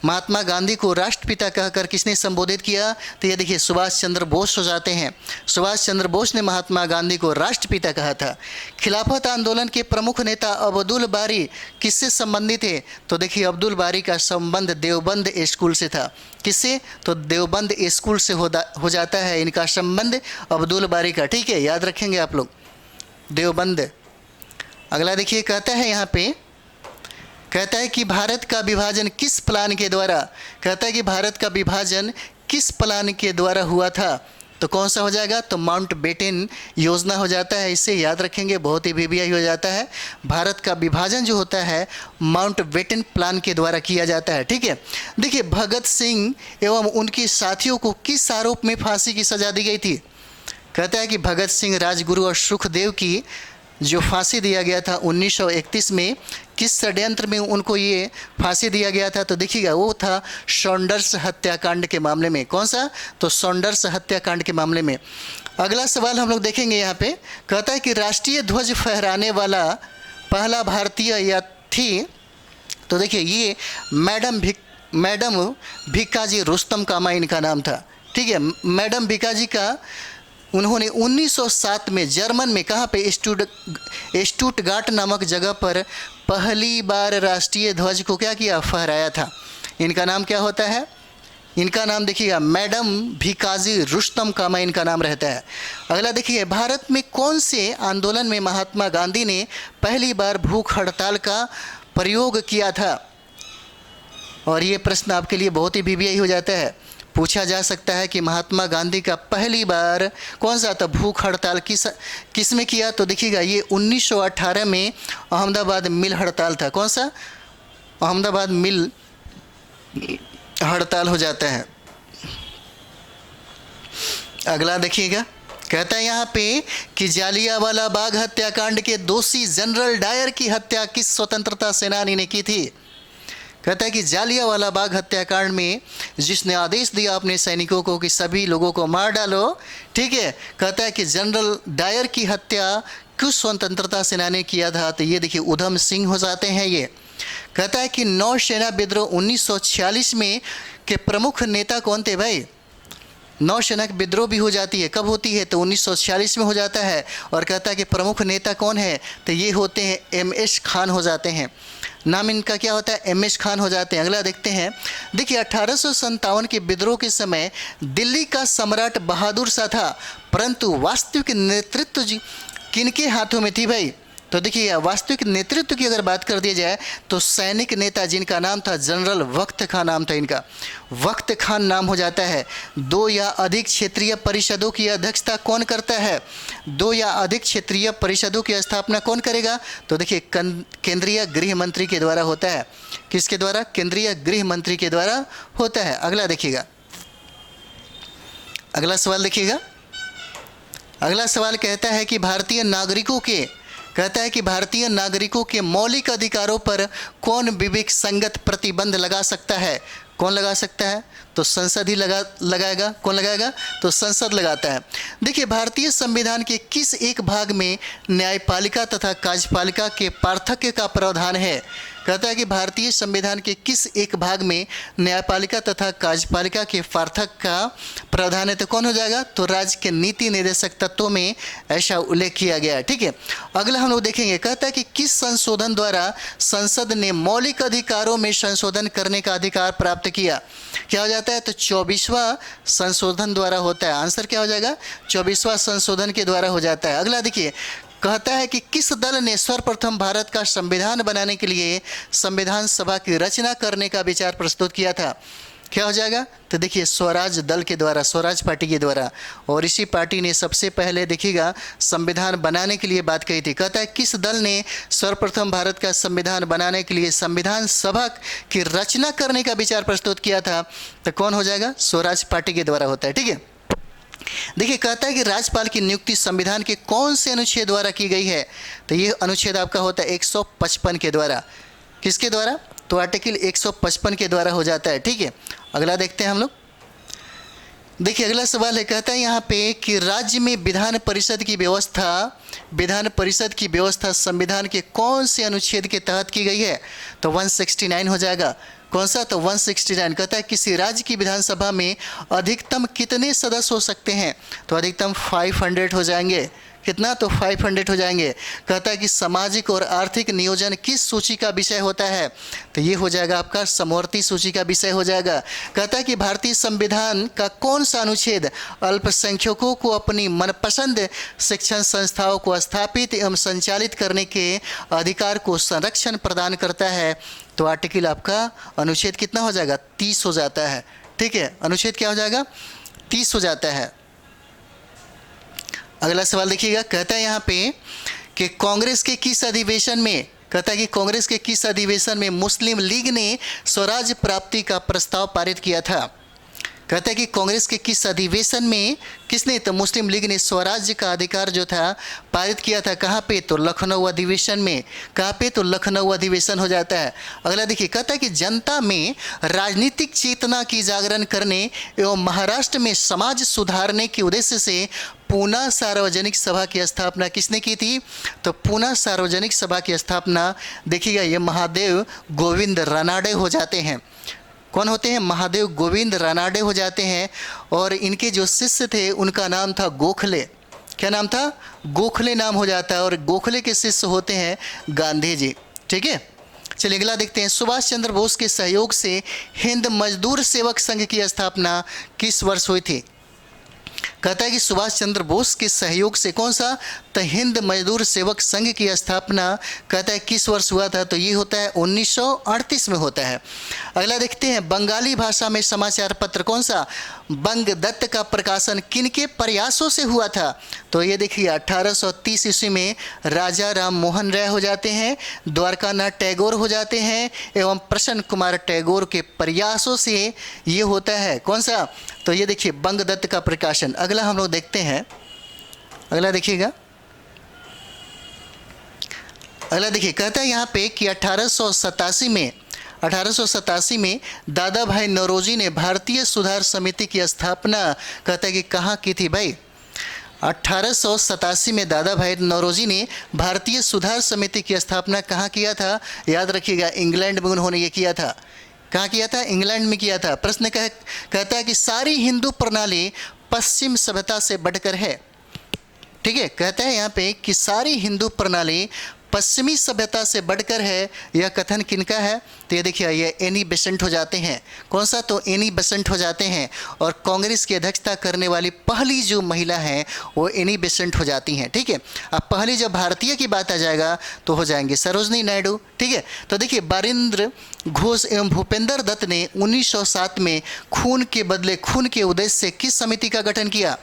महात्मा गांधी को राष्ट्रपिता कहकर किसने संबोधित किया? तो ये देखिए सुभाष चंद्र बोस हो जाते हैं। सुभाष चंद्र बोस ने महात्मा गांधी को राष्ट्रपिता कहा था। खिलाफत आंदोलन के प्रमुख नेता अब्दुल बारी किससे संबंधित थे? तो देखिए अब्दुल बारी का संबंध देवबंद स्कूल से था। किससे? तो देवबंद स्कूल से हो जाता है इनका संबंध अब्दुल बारी का। ठीक है, याद रखेंगे आप लोग, देवबंद। अगला देखिए, कहता है यहाँ पे, कहता है कि भारत का विभाजन किस प्लान के द्वारा, कहता है कि भारत का विभाजन किस प्लान के द्वारा हुआ था? तो कौन सा हो जाएगा? तो माउंटबेटन योजना हो जाता है। इसे याद रखेंगे, बहुत ही वीवीआई हो जाता है। भारत का विभाजन जो होता है माउंटबेटन प्लान के द्वारा किया जाता है। ठीक है, देखिए भगत सिंह एवं उनके साथियों को किस आरोप में फांसी की सजा दी गई थी? कहता है कि भगत सिंह, राजगुरु और सुखदेव की जो फांसी दिया गया था 1931 में, किस षड्यंत्र में उनको ये फांसी दिया गया था? तो देखिएगा वो था सॉन्डर्स हत्याकांड के मामले में। कौन सा? तो सॉन्डर्स हत्याकांड के मामले में। अगला सवाल हम लोग देखेंगे यहाँ पे, कहता है कि राष्ट्रीय ध्वज फहराने वाला पहला भारतीय या थी? तो देखिए ये मैडम भिक्काजी रुस्तम कामा इनका नाम था। ठीक है, मैडम भिक्काजी का उन्होंने 1907 में जर्मन में कहाँ पे स्टुटगार्ट नामक जगह पर पहली बार राष्ट्रीय ध्वज को क्या किया? फहराया था। इनका नाम क्या होता है? इनका नाम देखिएगा मैडम भिक्काजी रुस्तम कामा इनका नाम रहता है। अगला देखिए, भारत में कौन से आंदोलन में महात्मा गांधी ने पहली बार भूख हड़ताल का प्रयोग किया था? और ये प्रश्न आपके लिए बहुत ही वीवीआई हो जाता है। पूछा जा सकता है कि महात्मा गांधी का पहली बार कौन सा था भूख हड़ताल किस में किया? तो देखिएगा ये 1918 में अहमदाबाद मिल हड़ताल था। कौन सा? अहमदाबाद मिल हड़ताल हो जाता है। अगला देखिएगा, कहता है यहाँ पे कि जालियांवाला बाग हत्याकांड के दोषी जनरल डायर की हत्या किस स्वतंत्रता सेनानी ने की थी? कहता है कि जालियांवाला बाग हत्याकांड में जिसने आदेश दिया अपने सैनिकों को कि सभी लोगों को मार डालो, ठीक है, कहता है कि जनरल डायर की हत्या किस स्वतंत्रता सेनानी ने किया था? तो ये देखिए उधम सिंह हो जाते हैं ये। कहता है कि नौसेना विद्रोह 1946 में के प्रमुख नेता कौन थे भाई? नौसेना विद्रोह भी हो जाती है, कब होती है? तो 1946 में हो जाता है। और कहता है कि प्रमुख नेता कौन है? तो ये होते हैं MS खान हो जाते हैं। नाम इनका क्या होता है? MS खान हो जाते हैं। अगला देखते हैं, देखिए 1857 के विद्रोह के समय दिल्ली का सम्राट बहादुर शाह था, परंतु वास्तविक नेतृत्व किनके हाथों में थी भाई? तो देखिए वास्तविक नेतृत्व की अगर बात कर दी जाए तो सैनिक नेता जिनका नाम था जनरल वक्त खान नाम था इनका, वक्त खान नाम हो जाता है। 2 या अधिक क्षेत्रीय परिषदों की अध्यक्षता कौन करता है? 2 या अधिक क्षेत्रीय परिषदों की स्थापना कौन करेगा? तो देखिए केंद्रीय गृह मंत्री के द्वारा होता है। किसके द्वारा? केंद्रीय गृह मंत्री के द्वारा होता है। अगला देखिएगा, अगला सवाल देखिएगा। अगला सवाल कहता है कि भारतीय नागरिकों के मौलिक अधिकारों पर कौन विवेक संगत प्रतिबंध लगा सकता है? कौन लगा सकता है? तो संसद ही लगाएगा। कौन लगाएगा? तो संसद लगाता है। देखिए भारतीय संविधान के किस एक भाग में न्यायपालिका तथा कार्यपालिका के पार्थक्य का प्रावधान है? कहता है कि भारतीय संविधान के किस एक भाग में न्यायपालिका तथा कार्यपालिका के पार्थक्य का प्रावधान है? तो कौन हो जाएगा? तो राज्य के नीति निर्देशक तत्वों में ऐसा उल्लेख किया गया है। ठीक है, अगला हम लोग देखेंगे। कहता है कि किस संशोधन द्वारा संसद ने मौलिक अधिकारों में संशोधन करने का अधिकार प्राप्त किया? क्या हो जाता है? तो 24वां संशोधन द्वारा होता है। आंसर क्या हो जाएगा? 24वां संशोधन के द्वारा हो जाता है। अगला देखिए, कहता है कि किस दल ने सर्वप्रथम भारत का संविधान बनाने के लिए संविधान सभा की रचना करने का विचार प्रस्तुत किया था? क्या हो जाएगा? तो देखिए स्वराज दल के द्वारा, स्वराज पार्टी के द्वारा। और इसी पार्टी ने सबसे पहले देखिएगा संविधान बनाने के लिए बात कही थी। कहता है किस दल ने सर्वप्रथम भारत का संविधान बनाने के लिए संविधान सभा की रचना करने का विचार प्रस्तुत किया था? तो कौन हो जाएगा? स्वराज पार्टी के द्वारा होता है। ठीक है, देखिए कहता है कि राज्यपाल की नियुक्ति संविधान के कौन से अनुच्छेद द्वारा की गई है? तो ये अनुच्छेद आपका होता है 155 के द्वारा। किसके द्वारा? तो आर्टिकल 155 के द्वारा हो जाता है। ठीक है, अगला देखते हैं हम लोग। देखिए अगला सवाल है, कहता है यहाँ पे कि राज्य में विधान परिषद की व्यवस्था संविधान के कौन से अनुच्छेद के तहत की गई है? तो 169 हो जाएगा। कौन सा? तो 169। कहता है किसी राज्य की विधानसभा में अधिकतम कितने सदस्य हो सकते हैं? तो अधिकतम 500 हो जाएंगे। कितना? तो 500 हो जाएंगे। कहता है कि सामाजिक और आर्थिक नियोजन किस सूची का विषय होता है? तो ये हो जाएगा आपका समवर्ती सूची का विषय हो जाएगा। कहता है कि भारतीय संविधान का कौन सा अनुच्छेद अल्पसंख्यकों को अपनी मनपसंद शिक्षण संस्थाओं को स्थापित एवं संचालित करने के अधिकार को संरक्षण प्रदान करता है? तो आर्टिकल आपका अनुच्छेद कितना हो जाएगा? 30 हो जाता है। ठीक है, अनुच्छेद क्या हो जाएगा? 30 हो जाता है। अगला सवाल देखिएगा, कहता है यहाँ पे कि कांग्रेस के किस अधिवेशन में, कहता है कि कांग्रेस के किस अधिवेशन में मुस्लिम लीग ने स्वराज प्राप्ति का प्रस्ताव पारित किया था? कहता है कि कांग्रेस के किस अधिवेशन में किसने? तो मुस्लिम लीग ने स्वराज्य का अधिकार जो था पारित किया था। कहाँ पे? तो लखनऊ अधिवेशन में। कहाँ पे? तो लखनऊ अधिवेशन हो जाता है। अगला देखिए, कहता है कि जनता में राजनीतिक चेतना की जागरण करने एवं महाराष्ट्र में समाज सुधारने के उद्देश्य से पूना सार्वजनिक सभा की स्थापना किसने की थी? तो पूना सार्वजनिक सभा की स्थापना देखिएगा ये महादेव गोविंद रानाडे हो जाते हैं। कौन होते हैं? महादेव गोविंद रानाडे हो जाते हैं। और इनके जो शिष्य थे उनका नाम था गोखले। क्या नाम था? गोखले नाम हो जाता है। और गोखले के शिष्य होते हैं गांधी जी। ठीक है, चलिए अगला देखते हैं। सुभाष चंद्र बोस के सहयोग से हिंद मजदूर सेवक संघ की स्थापना किस वर्ष हुई थी? कहता है कि सुभाष चंद्र बोस के सहयोग से कौन सा? तो हिंद मजदूर सेवक संघ की स्थापना कहता है किस वर्ष हुआ था? तो ये होता है 1938 में होता है। अगला देखते हैं, बंगाली भाषा में समाचार पत्र कौन सा? बंगदत्त का प्रकाशन किनके प्रयासों से हुआ था? तो ये देखिए 1830 ईस्वी में राजा राम मोहन राय हो जाते हैं, द्वारकानाथ टैगोर हो जाते हैं एवं प्रसन्न कुमार टैगोर के प्रयासों से ये होता है। कौन सा? तो ये देखिए बंगदत्त का प्रकाशन। अगला हम लोग देखते हैं, अगला देखिएगा। अगला देखिए, कहता है यहाँ पे कि 1887 में दादा भाई नौरोजी ने भारतीय सुधार समिति की स्थापना कहता है कि कहाँ की थी भाई? 1887 में दादा भाई नौरोजी ने भारतीय सुधार समिति की स्थापना कहाँ किया था? याद रखिएगा इंग्लैंड में उन्होंने ये किया था। कहाँ किया था? इंग्लैंड में किया था। प्रश्न कहता है कि सारी हिंदू प्रणाली पश्चिम सभ्यता से बढ़कर है। ठीक है, कहता है यहाँ पे कि सारी हिंदू प्रणाली पश्चिमी सभ्यता से बढ़कर है। यह कथन किनका है? तो ये देखिए, ये एनी बेसेंट हो जाते हैं। कौन सा? तो एनी बेसेंट हो जाते हैं। और कांग्रेस की अध्यक्षता करने वाली पहली जो महिला हैं वो एनी बेसेंट हो जाती हैं। ठीक है, अब पहली जब भारतीय की बात आ जाएगा तो हो जाएंगे सरोजनी नायडू। ठीक है, तो देखिए, बारिंद्र घोष एवं भूपेंद्र दत्त ने 1907 में खून के बदले खून के उद्देश्य से किस समिति का गठन किया?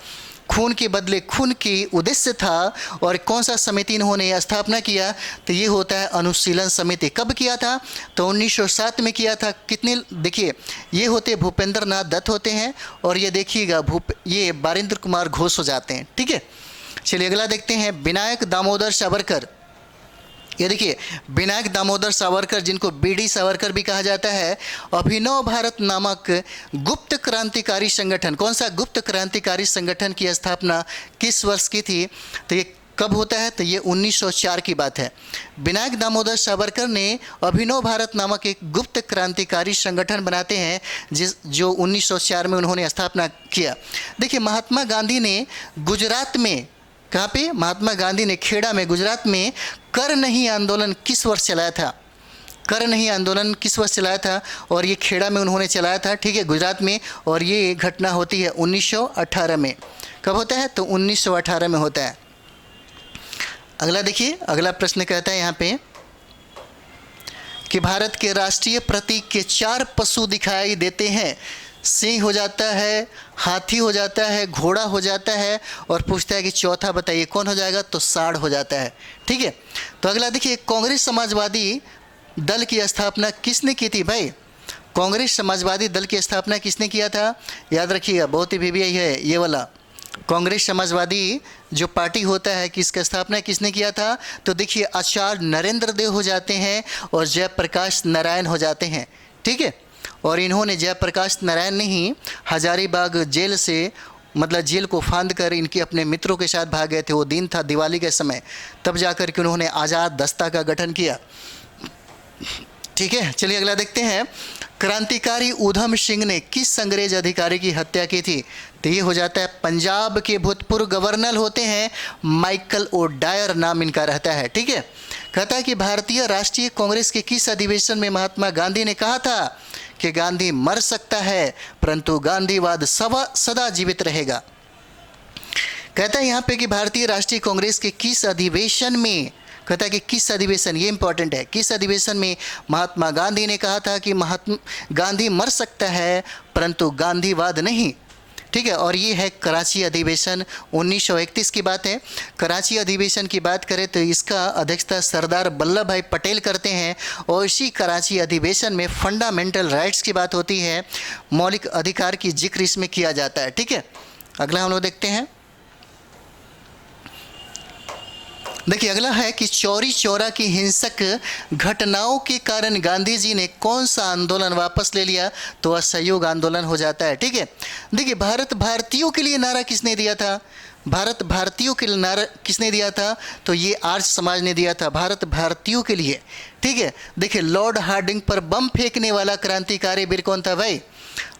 खून के बदले खून की उद्देश्य था। और कौन सा समिति इन्होंने स्थापना किया? तो ये होता है अनुशीलन समिति। कब किया था? तो 1907 में किया था। कितने? देखिए, ये होते भूपेंद्र नाथ दत्त होते हैं और ये देखिएगा ये बारिंद्र कुमार घोष हो जाते हैं। ठीक है, चलिए अगला देखते हैं। विनायक दामोदर सावरकर। ये देखिए, विनायक दामोदर सावरकर, जिनको बीडी सावरकर भी कहा जाता है, अभिनव भारत नामक गुप्त क्रांतिकारी संगठन, कौन सा? गुप्त क्रांतिकारी संगठन की स्थापना किस वर्ष की थी? तो ये कब होता है? तो ये 1904 की बात है। विनायक दामोदर सावरकर ने अभिनव भारत नामक एक गुप्त क्रांतिकारी संगठन बनाते हैं जो 1904 में उन्होंने स्थापना किया। देखिए, महात्मा गांधी ने गुजरात में, कहाँ पे? महात्मा गांधी ने खेड़ा में, गुजरात में कर नहीं आंदोलन किस वर्ष चलाया था? कर नहीं आंदोलन किस वर्ष चलाया था? और ये खेड़ा में उन्होंने चलाया था। ठीक है, गुजरात में। और ये घटना होती है 1918 में। कब होता है? तो 1918 में होता है। अगला देखिए, अगला प्रश्न कहता है यहाँ पे कि भारत के राष्ट्रीय प्रतीक के 4 पशु दिखाई देते हैं। सिंह हो जाता है, हाथी हो जाता है, घोड़ा हो जाता है, और पूछता है कि चौथा बताइए कौन हो जाएगा? तो सांड हो जाता है। ठीक है, तो अगला देखिए, कांग्रेस समाजवादी दल की स्थापना किसने की थी भाई? कांग्रेस समाजवादी दल की स्थापना किसने किया था? याद रखिएगा, बहुत ही VVI है ये वाला। कांग्रेस समाजवादी जो पार्टी होता है कि इसका स्थापना किसने किया था? तो देखिए, आचार्य नरेंद्र देव हो जाते हैं और जयप्रकाश नारायण हो जाते हैं। ठीक है, और इन्होंने जयप्रकाश नारायण ने ही हजारीबाग जेल से, मतलब जेल को फांद कर इनके अपने मित्रों के साथ भाग गए थे। वो दिन था दिवाली के समय, तब जाकर के उन्होंने आज़ाद दस्ता का गठन किया। ठीक है, चलिए अगला देखते हैं। क्रांतिकारी ऊधम सिंह ने किस अंग्रेज अधिकारी की हत्या की थी? तो ये हो जाता है पंजाब के भूतपूर्व गवर्नर होते हैं माइकल ओडायर, नाम इनका रहता है। ठीक है, कहता है कि भारतीय राष्ट्रीय कांग्रेस के किस अधिवेशन में महात्मा गांधी ने कहा था कि गांधी मर सकता है परंतु गांधीवाद सदा जीवित रहेगा? कहता है यहाँ पे कि भारतीय राष्ट्रीय कांग्रेस के किस अधिवेशन में, कहता है कि किस अधिवेशन, ये इंपॉर्टेंट है, किस अधिवेशन में महात्मा गांधी ने कहा था कि महात्मा गांधी मर सकता है परंतु गांधीवाद नहीं? ठीक है, और ये है कराची अधिवेशन, 1931 की बात है। कराची अधिवेशन की बात करें तो इसका अध्यक्षता सरदार वल्लभ भाई पटेल करते हैं। और इसी कराची अधिवेशन में फंडामेंटल राइट्स की बात होती है, मौलिक अधिकार की जिक्र इसमें किया जाता है। ठीक है, अगला हम लोग देखते हैं। देखिए, अगला है कि चौरी चौरा की हिंसक घटनाओं के कारण गांधी जी ने कौन सा आंदोलन वापस ले लिया? तो असहयोग आंदोलन हो जाता है। ठीक है, देखिए, भारत भारतीयों के लिए नारा किसने दिया था? भारत भारतीयों के लिए नारा किसने दिया था? तो ये आर्य समाज ने दिया था, भारत भारतीयों के लिए। ठीक है, देखिए, लॉर्ड हार्डिंग पर बम फेंकने वाला क्रांतिकारी वीर कौन था भाई?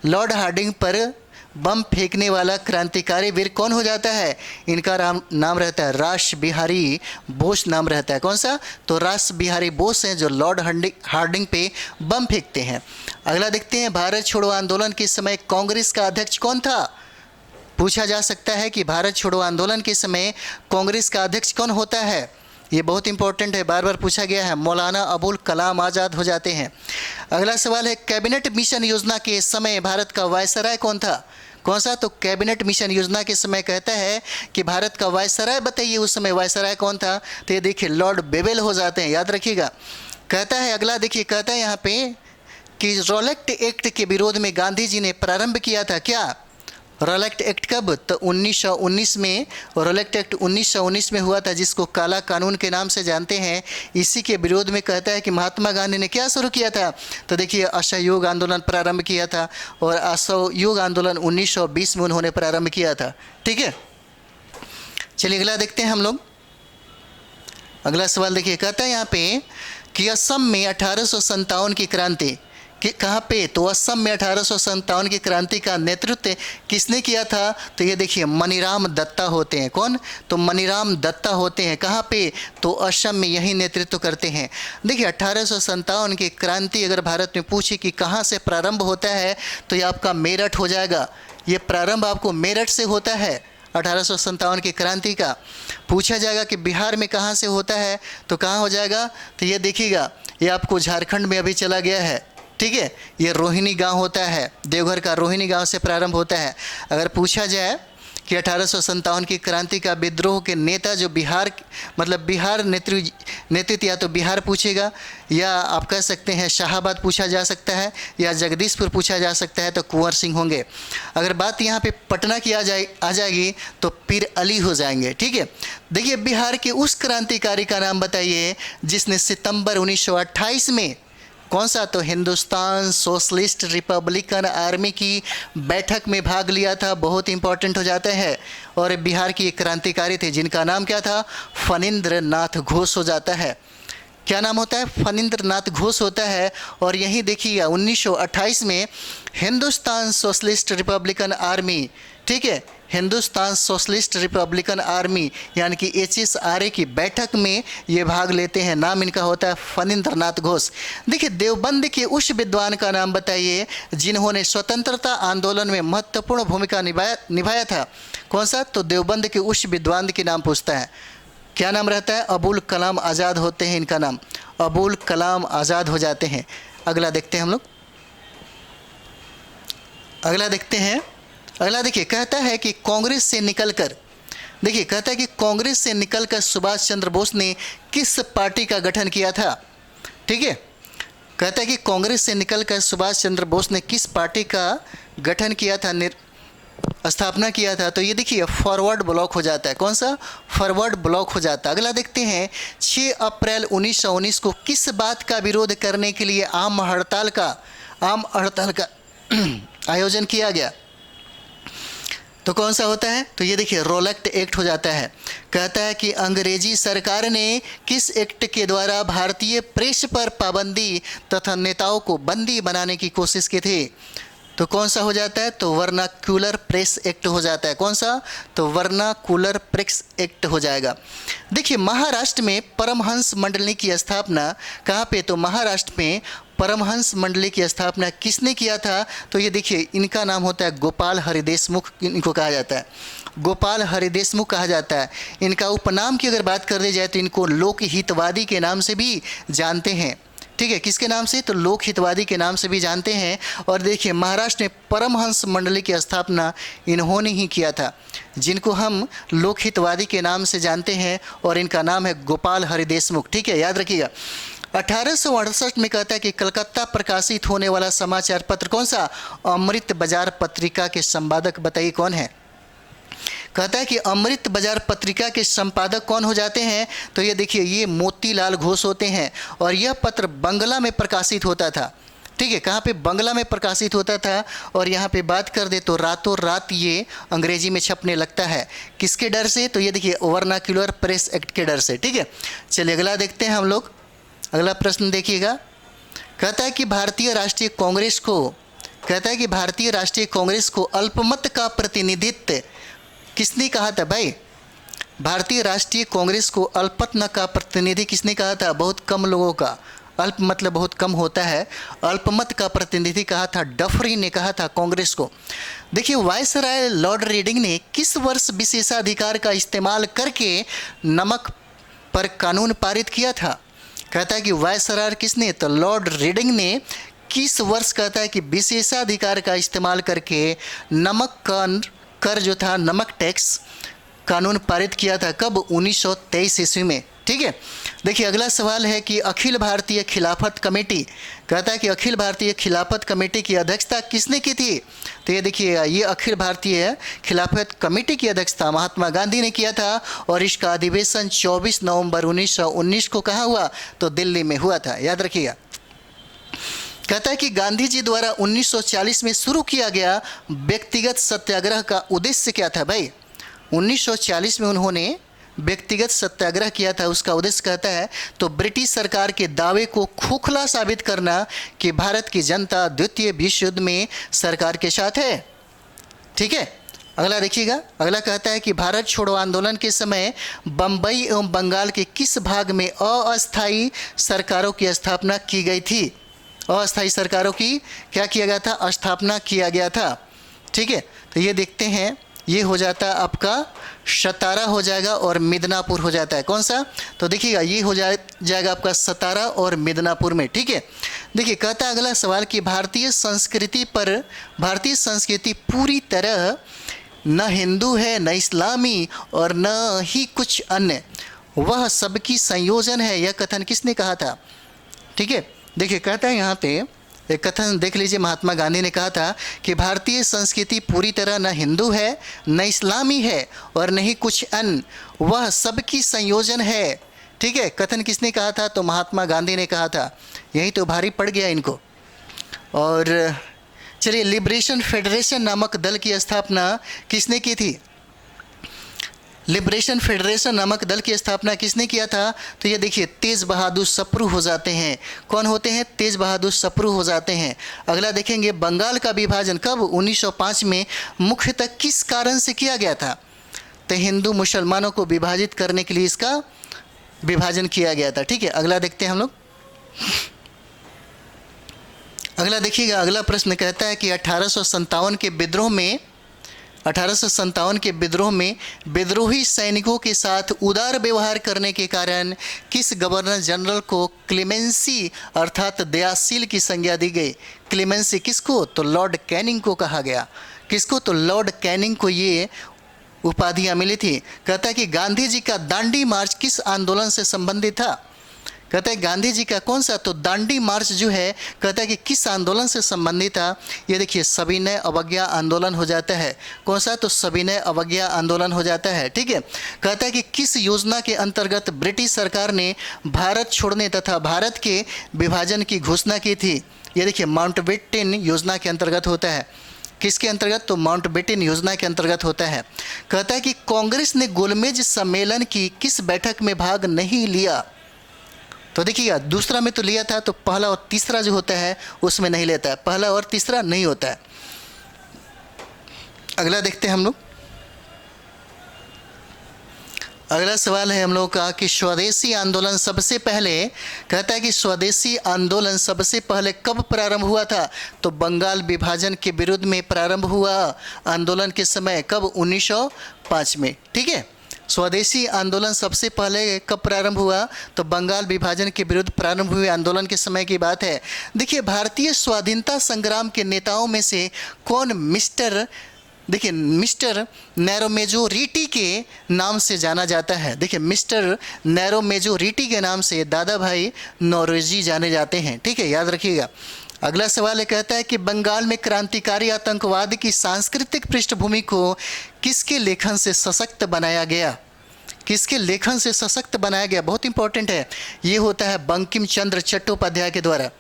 लॉर्ड हार्डिंग पर बम फेंकने वाला क्रांतिकारी वीर कौन हो जाता है? इनका नाम रहता है रास बिहारी बोस, नाम रहता है। कौन सा? तो रास बिहारी बोस हैं जो लॉर्ड हार्डिंग पे बम फेंकते हैं। अगला देखते हैं, भारत छोड़ो आंदोलन के समय कांग्रेस का अध्यक्ष कौन था? पूछा जा सकता है कि भारत छोड़ो आंदोलन के समय कांग्रेस का अध्यक्ष कौन होता है? ये बहुत इंपॉर्टेंट है, बार बार पूछा गया है। मौलाना अबुल कलाम आज़ाद हो जाते हैं। अगला सवाल है, कैबिनेट मिशन योजना के समय भारत का वायसराय कौन था? कौन सा? तो कैबिनेट मिशन योजना के समय कहता है कि भारत का वायसराय बताइए, उस समय वायसराय कौन था? तो ये देखिए, लॉर्ड बेवेल हो जाते हैं, याद रखिएगा। कहता है, अगला देखिए, कहता है यहाँ पे कि रॉलेक्ट एक्ट के विरोध में गांधी जी ने प्रारंभ किया था। क्या? रॉलेक्ट एक्ट कब? तो 1919 में। रॉलेक्ट एक्ट 1919 में हुआ था, जिसको काला कानून के नाम से जानते हैं। इसी के विरोध में कहता है कि महात्मा गांधी ने क्या शुरू किया था? तो देखिए, असहयोग आंदोलन प्रारंभ किया था, और असहयोग आंदोलन 1920 में उन्होंने प्रारंभ किया था। ठीक है, चलिए अगला देखते हैं हम लोग। अगला सवाल देखिए, कहता है यहाँ पे कि असम में 1857 की क्रांति कि कहाँ पे, तो असम में 1857 की क्रांति का नेतृत्व किसने किया था? तो ये देखिए मनीराम दत्ता होते हैं। कौन? तो मनीराम दत्ता होते हैं। कहाँ पे? तो असम में यही नेतृत्व करते हैं। देखिए 1857 की क्रांति अगर भारत में पूछे कि कहाँ से प्रारंभ होता है तो ये आपका मेरठ हो जाएगा। ये प्रारंभ आपको मेरठ से होता है 1857 की क्रांति का। पूछा जाएगा कि बिहार में कहाँ से होता है तो कहाँ हो जाएगा? तो ये देखिएगा ये आपको झारखंड में अभी चला गया है। ठीक है, ये रोहिणी गांव होता है, देवघर का रोहिणी गांव से प्रारंभ होता है। अगर पूछा जाए कि 1857 की क्रांति का विद्रोह के नेता जो बिहार मतलब बिहार नेतृत्व या तो बिहार पूछेगा या आप कह सकते हैं शाहाबाद पूछा जा सकता है या जगदीशपुर पूछा जा सकता है तो कुंवर सिंह होंगे। अगर बात यहाँ पे पटना की आ जाएगी तो पीर अली हो जाएंगे। ठीक है, देखिए बिहार के उस क्रांतिकारी का नाम बताइए जिसने सितंबर 1928 में कौन सा? तो हिंदुस्तान सोशलिस्ट रिपब्लिकन आर्मी की बैठक में भाग लिया था। बहुत इंपॉर्टेंट हो जाता है। और बिहार की एक क्रांतिकारी थे जिनका नाम क्या था? फणींद्र नाथ घोष हो जाता है। क्या नाम होता है? फणींद्र नाथ घोष होता है। और यहीं देखिएगा 1928 में हिंदुस्तान सोशलिस्ट रिपब्लिकन आर्मी, ठीक है, हिंदुस्तान सोशलिस्ट रिपब्लिकन आर्मी यानी कि HSRA की बैठक में ये भाग लेते हैं। नाम इनका होता है फणींद्र नाथ घोष। देखिए देवबंद के उस विद्वान का नाम बताइए जिन्होंने स्वतंत्रता आंदोलन में महत्वपूर्ण भूमिका निभाया था। कौन सा? तो देवबंद के उस विद्वान के नाम पूछता है। क्या नाम रहता है? अबुल कलाम आज़ाद होते हैं। इनका नाम अबुल कलाम आज़ाद हो जाते हैं। अगला देखते हैं हम लोग, अगला देखते हैं। अगला देखिए कहता है कि कांग्रेस से निकलकर, देखिए कहता है कि कांग्रेस से निकलकर सुभाष चंद्र बोस ने किस पार्टी का गठन किया था? ठीक है, कहता है कि कांग्रेस से निकलकर सुभाष चंद्र बोस ने किस पार्टी का गठन किया था, स्थापना किया था? तो ये देखिए फॉरवर्ड ब्लॉक हो जाता है। कौन सा? फॉरवर्ड ब्लॉक हो जाता है। अगला देखते हैं 6 अप्रैल 1919 को किस बात का विरोध करने के लिए आम हड़ताल का आयोजन किया गया? तो कौन सा होता है? तो ये देखिए रोलैक्ट एक्ट हो जाता है। कहता है कि अंग्रेजी सरकार ने किस एक्ट के द्वारा भारतीय प्रेस पर पाबंदी तथा नेताओं को बंदी बनाने की कोशिश की थी? तो कौन सा हो जाता है? तो वर्नाक्यूलर प्रेस एक्ट हो जाता है। कौन सा? तो वर्नाक्यूलर प्रेस एक्ट हो जाएगा। देखिए महाराष्ट्र में परमहंस मंडली की स्थापना कहाँ पे? तो महाराष्ट्र में परमहंस मंडली की स्थापना किसने किया था? तो ये देखिए इनका नाम होता है गोपाल हरि देशमुख, इनको कहा जाता है गोपाल हरि देशमुख कहा जाता है। इनका उपनाम की अगर बात कर दी जाए तो इनको लोक हितवादी के नाम से भी जानते हैं। ठीक है, किसके नाम से? तो लोक हितवादी के नाम से भी जानते हैं। और देखिए महाराष्ट्र में परमहंस मंडली की स्थापना इन्होंने ही किया था, जिनको हम लोक हितवादी के नाम से जानते हैं और इनका नाम है गोपाल हरि देशमुख। ठीक है, याद रखिएगा। 1868 में कहता है कि कलकत्ता प्रकाशित होने वाला समाचार पत्र कौन सा? अमृत बाजार पत्रिका के संपादक बताइए कौन है? कहता है कि अमृत बाजार पत्रिका के संपादक कौन हो जाते हैं? तो ये देखिए ये मोतीलाल घोष होते हैं। और यह पत्र बंगला में प्रकाशित होता था। ठीक है, कहाँ पे? बंगला में प्रकाशित होता था। और यहाँ पे बात कर दे तो रातों रात ये अंग्रेजी में छपने लगता है। किसके डर से? तो ये देखिए वर्नाक्यूलर प्रेस एक्ट के डर से। ठीक है, चलिए अगला देखते हैं हम लोग। अगला प्रश्न देखिएगा। कहता है कि भारतीय राष्ट्रीय कांग्रेस को अल्पमत का प्रतिनिधित्व किसने कहा था? भाई भारतीय राष्ट्रीय कांग्रेस को अल्पमत का प्रतिनिधि किसने कहा था? बहुत कम लोगों का, अल्प मतलब बहुत कम होता है, अल्पमत का प्रतिनिधि कहा था डफरी ने कहा था कांग्रेस को। देखिए वायसराय लॉर्ड रीडिंग ने किस वर्ष विशेषाधिकार का इस्तेमाल करके नमक पर कानून पारित किया था? कहता है कि वायसराय किसने? तो लॉर्ड रीडिंग ने किस वर्ष कहता है कि विशेषाधिकार का इस्तेमाल करके नमक कर जो था नमक टैक्स कानून पारित किया था? कब? 1923 ईस्वी में। ठीक है, देखिए अगला सवाल है कि अखिल भारतीय खिलाफत कमेटी, कहता है कि अखिल भारतीय खिलाफत कमेटी की अध्यक्षता किसने की थी? तो ये देखिए ये अखिल भारतीय खिलाफत कमेटी की अध्यक्षता महात्मा गांधी ने किया था। और इसका अधिवेशन 24 नवंबर 1919 को कहाँ हुआ? तो दिल्ली में हुआ था, याद रखिएगा। कहता है कि गांधी जी द्वारा 1940 में शुरू किया गया व्यक्तिगत सत्याग्रह का उद्देश्य क्या था? भाई 1940 में उन्होंने व्यक्तिगत सत्याग्रह किया था उसका उद्देश्य कहता है तो ब्रिटिश सरकार के दावे को खोखला साबित करना कि भारत की जनता द्वितीय विश्व युद्ध में सरकार के साथ है। ठीक है, अगला देखिएगा। अगला कहता है कि भारत छोड़ो आंदोलन के समय बंबई एवं बंगाल के किस भाग में अस्थायी सरकारों की स्थापना की गई थी। अस्थायी सरकारों की क्या किया गया था, स्थापना किया गया था। ठीक है, तो ये देखते हैं, ये हो जाता है आपका सतारा हो जाएगा और मिदनापुर हो जाता है। कौन सा, तो देखिएगा ये हो जाएगा आपका सतारा और मिदनापुर में। ठीक है, देखिए कहता है अगला सवाल कि भारतीय संस्कृति पूरी तरह न हिंदू है, न इस्लामी और न ही कुछ अन्य, वह सबकी संयोजन है। यह कथन किसने कहा था। ठीक है, देखिए कहता है यहाँ पे एक कथन देख लीजिए, महात्मा गांधी ने कहा था कि भारतीय संस्कृति पूरी तरह न हिंदू है, न इस्लामी है और न ही कुछ अन्य, वह सबकी संयोजन है। ठीक है, कथन किसने कहा था, तो महात्मा गांधी ने कहा था। यही तो भारी पड़ गया इनको। और चलिए, लिबरेशन फेडरेशन नामक दल की स्थापना किसने की थी। लिबरेशन फेडरेशन नामक दल की स्थापना किसने किया था, तो ये देखिए तेज बहादुर सप्रू हो जाते हैं। कौन होते हैं, तेज बहादुर सप्रू हो जाते हैं। अगला देखेंगे, बंगाल का विभाजन कब 1905 में मुख्यतः किस कारण से किया गया था, तो हिंदू मुसलमानों को विभाजित करने के लिए इसका विभाजन किया गया था। ठीक है, अगला देखते हैं हम लोग। अगला देखिएगा, अगला प्रश्न कहता है कि 1857 के विद्रोह में विद्रोही सैनिकों के साथ उदार व्यवहार करने के कारण किस गवर्नर जनरल को क्लेमेंसी अर्थात दयाशील की संज्ञा दी गई। क्लेमेंसी किसको, तो लॉर्ड कैनिंग को कहा गया। किसको, तो लॉर्ड कैनिंग को ये उपाधियां मिली थी। कहता है कि गांधी जी का दांडी मार्च किस आंदोलन से संबंधित था। कहता है गांधी जी का कौन सा, तो दांडी मार्च जो है, कहता है कि किस आंदोलन से संबंधित था। ये देखिए सविनय अवज्ञा आंदोलन हो जाता है। कौन सा, तो सविनय अवज्ञा आंदोलन हो जाता है। ठीक है, कहता है कि किस योजना के अंतर्गत ब्रिटिश सरकार ने भारत छोड़ने तथा भारत के विभाजन की घोषणा की थी। ये देखिए माउंटबेटन योजना के अंतर्गत होता है। किसके अंतर्गत, तो माउंटबेटन योजना के अंतर्गत होता है। कहता है कि कांग्रेस ने गोलमेज सम्मेलन की किस बैठक में भाग नहीं लिया। तो देखिएगा दूसरा में तो लिया था, तो पहला और तीसरा जो होता है उसमें नहीं लेता है, पहला और तीसरा नहीं होता है। अगला देखते हैं हम लोग। अगला सवाल है हम लोग का कि स्वदेशी आंदोलन सबसे पहले, कहता है कि स्वदेशी आंदोलन सबसे पहले कब प्रारंभ हुआ था, तो बंगाल विभाजन के विरुद्ध में प्रारंभ हुआ आंदोलन के समय। कब, 1905 में। ठीक है, स्वदेशी आंदोलन सबसे पहले कब प्रारंभ हुआ, तो बंगाल विभाजन के विरुद्ध प्रारंभ हुए आंदोलन के समय की बात है। देखिए भारतीय स्वाधीनता संग्राम के नेताओं में से कौन मिस्टर नैरोमेजोरिटी के नाम से जाना जाता है। देखिए मिस्टर नैरोमेजोरिटी के नाम से दादा भाई नौरोजी जाने जाते हैं। ठीक है, याद रखिएगा। अगला सवाल है, कहता है कि बंगाल में क्रांतिकारी आतंकवाद की सांस्कृतिक पृष्ठभूमि को किसके लेखन से सशक्त बनाया गया। किसके लेखन से सशक्त बनाया गया, बहुत इंपॉर्टेंट है। ये होता है बंकिम चंद्र चट्टोपाध्याय के द्वारा।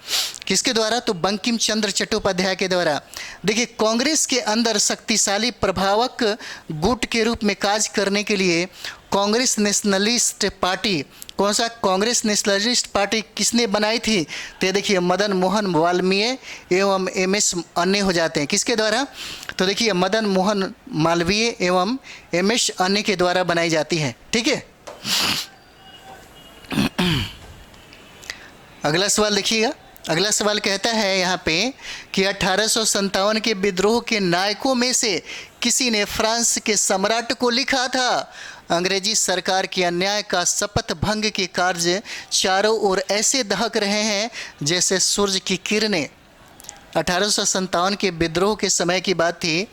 किसके द्वारा, तो बंकिम चंद्र चट्टोपाध्याय के द्वारा। देखिए कांग्रेस के अंदर शक्तिशाली प्रभावक गुट के रूप में कार्य करने के लिए कांग्रेस नेशनलिस्ट पार्टी, कौन सा, कांग्रेस नेशनलिस्ट पार्टी किसने बनाई थी, तो देखिए मदन मोहन मालवीय एवं एमएस अन्य हो जाते हैं। किसके द्वारा, तो देखिए मदन मोहन मालवीय एवं एमएस अन्य के द्वारा बनाई जाती है। ठीक है, अगला सवाल देखिएगा। अगला सवाल कहता है यहाँ पे कि 1857 के विद्रोह के नायकों में से किसी ने फ्रांस के सम्राट को लिखा था, अंग्रेजी सरकार के अन्याय का शपथ भंग के कार्य चारों ओर ऐसे दहक रहे हैं जैसे सूरज की किरणें। 1857 के विद्रोह के समय की बात थी।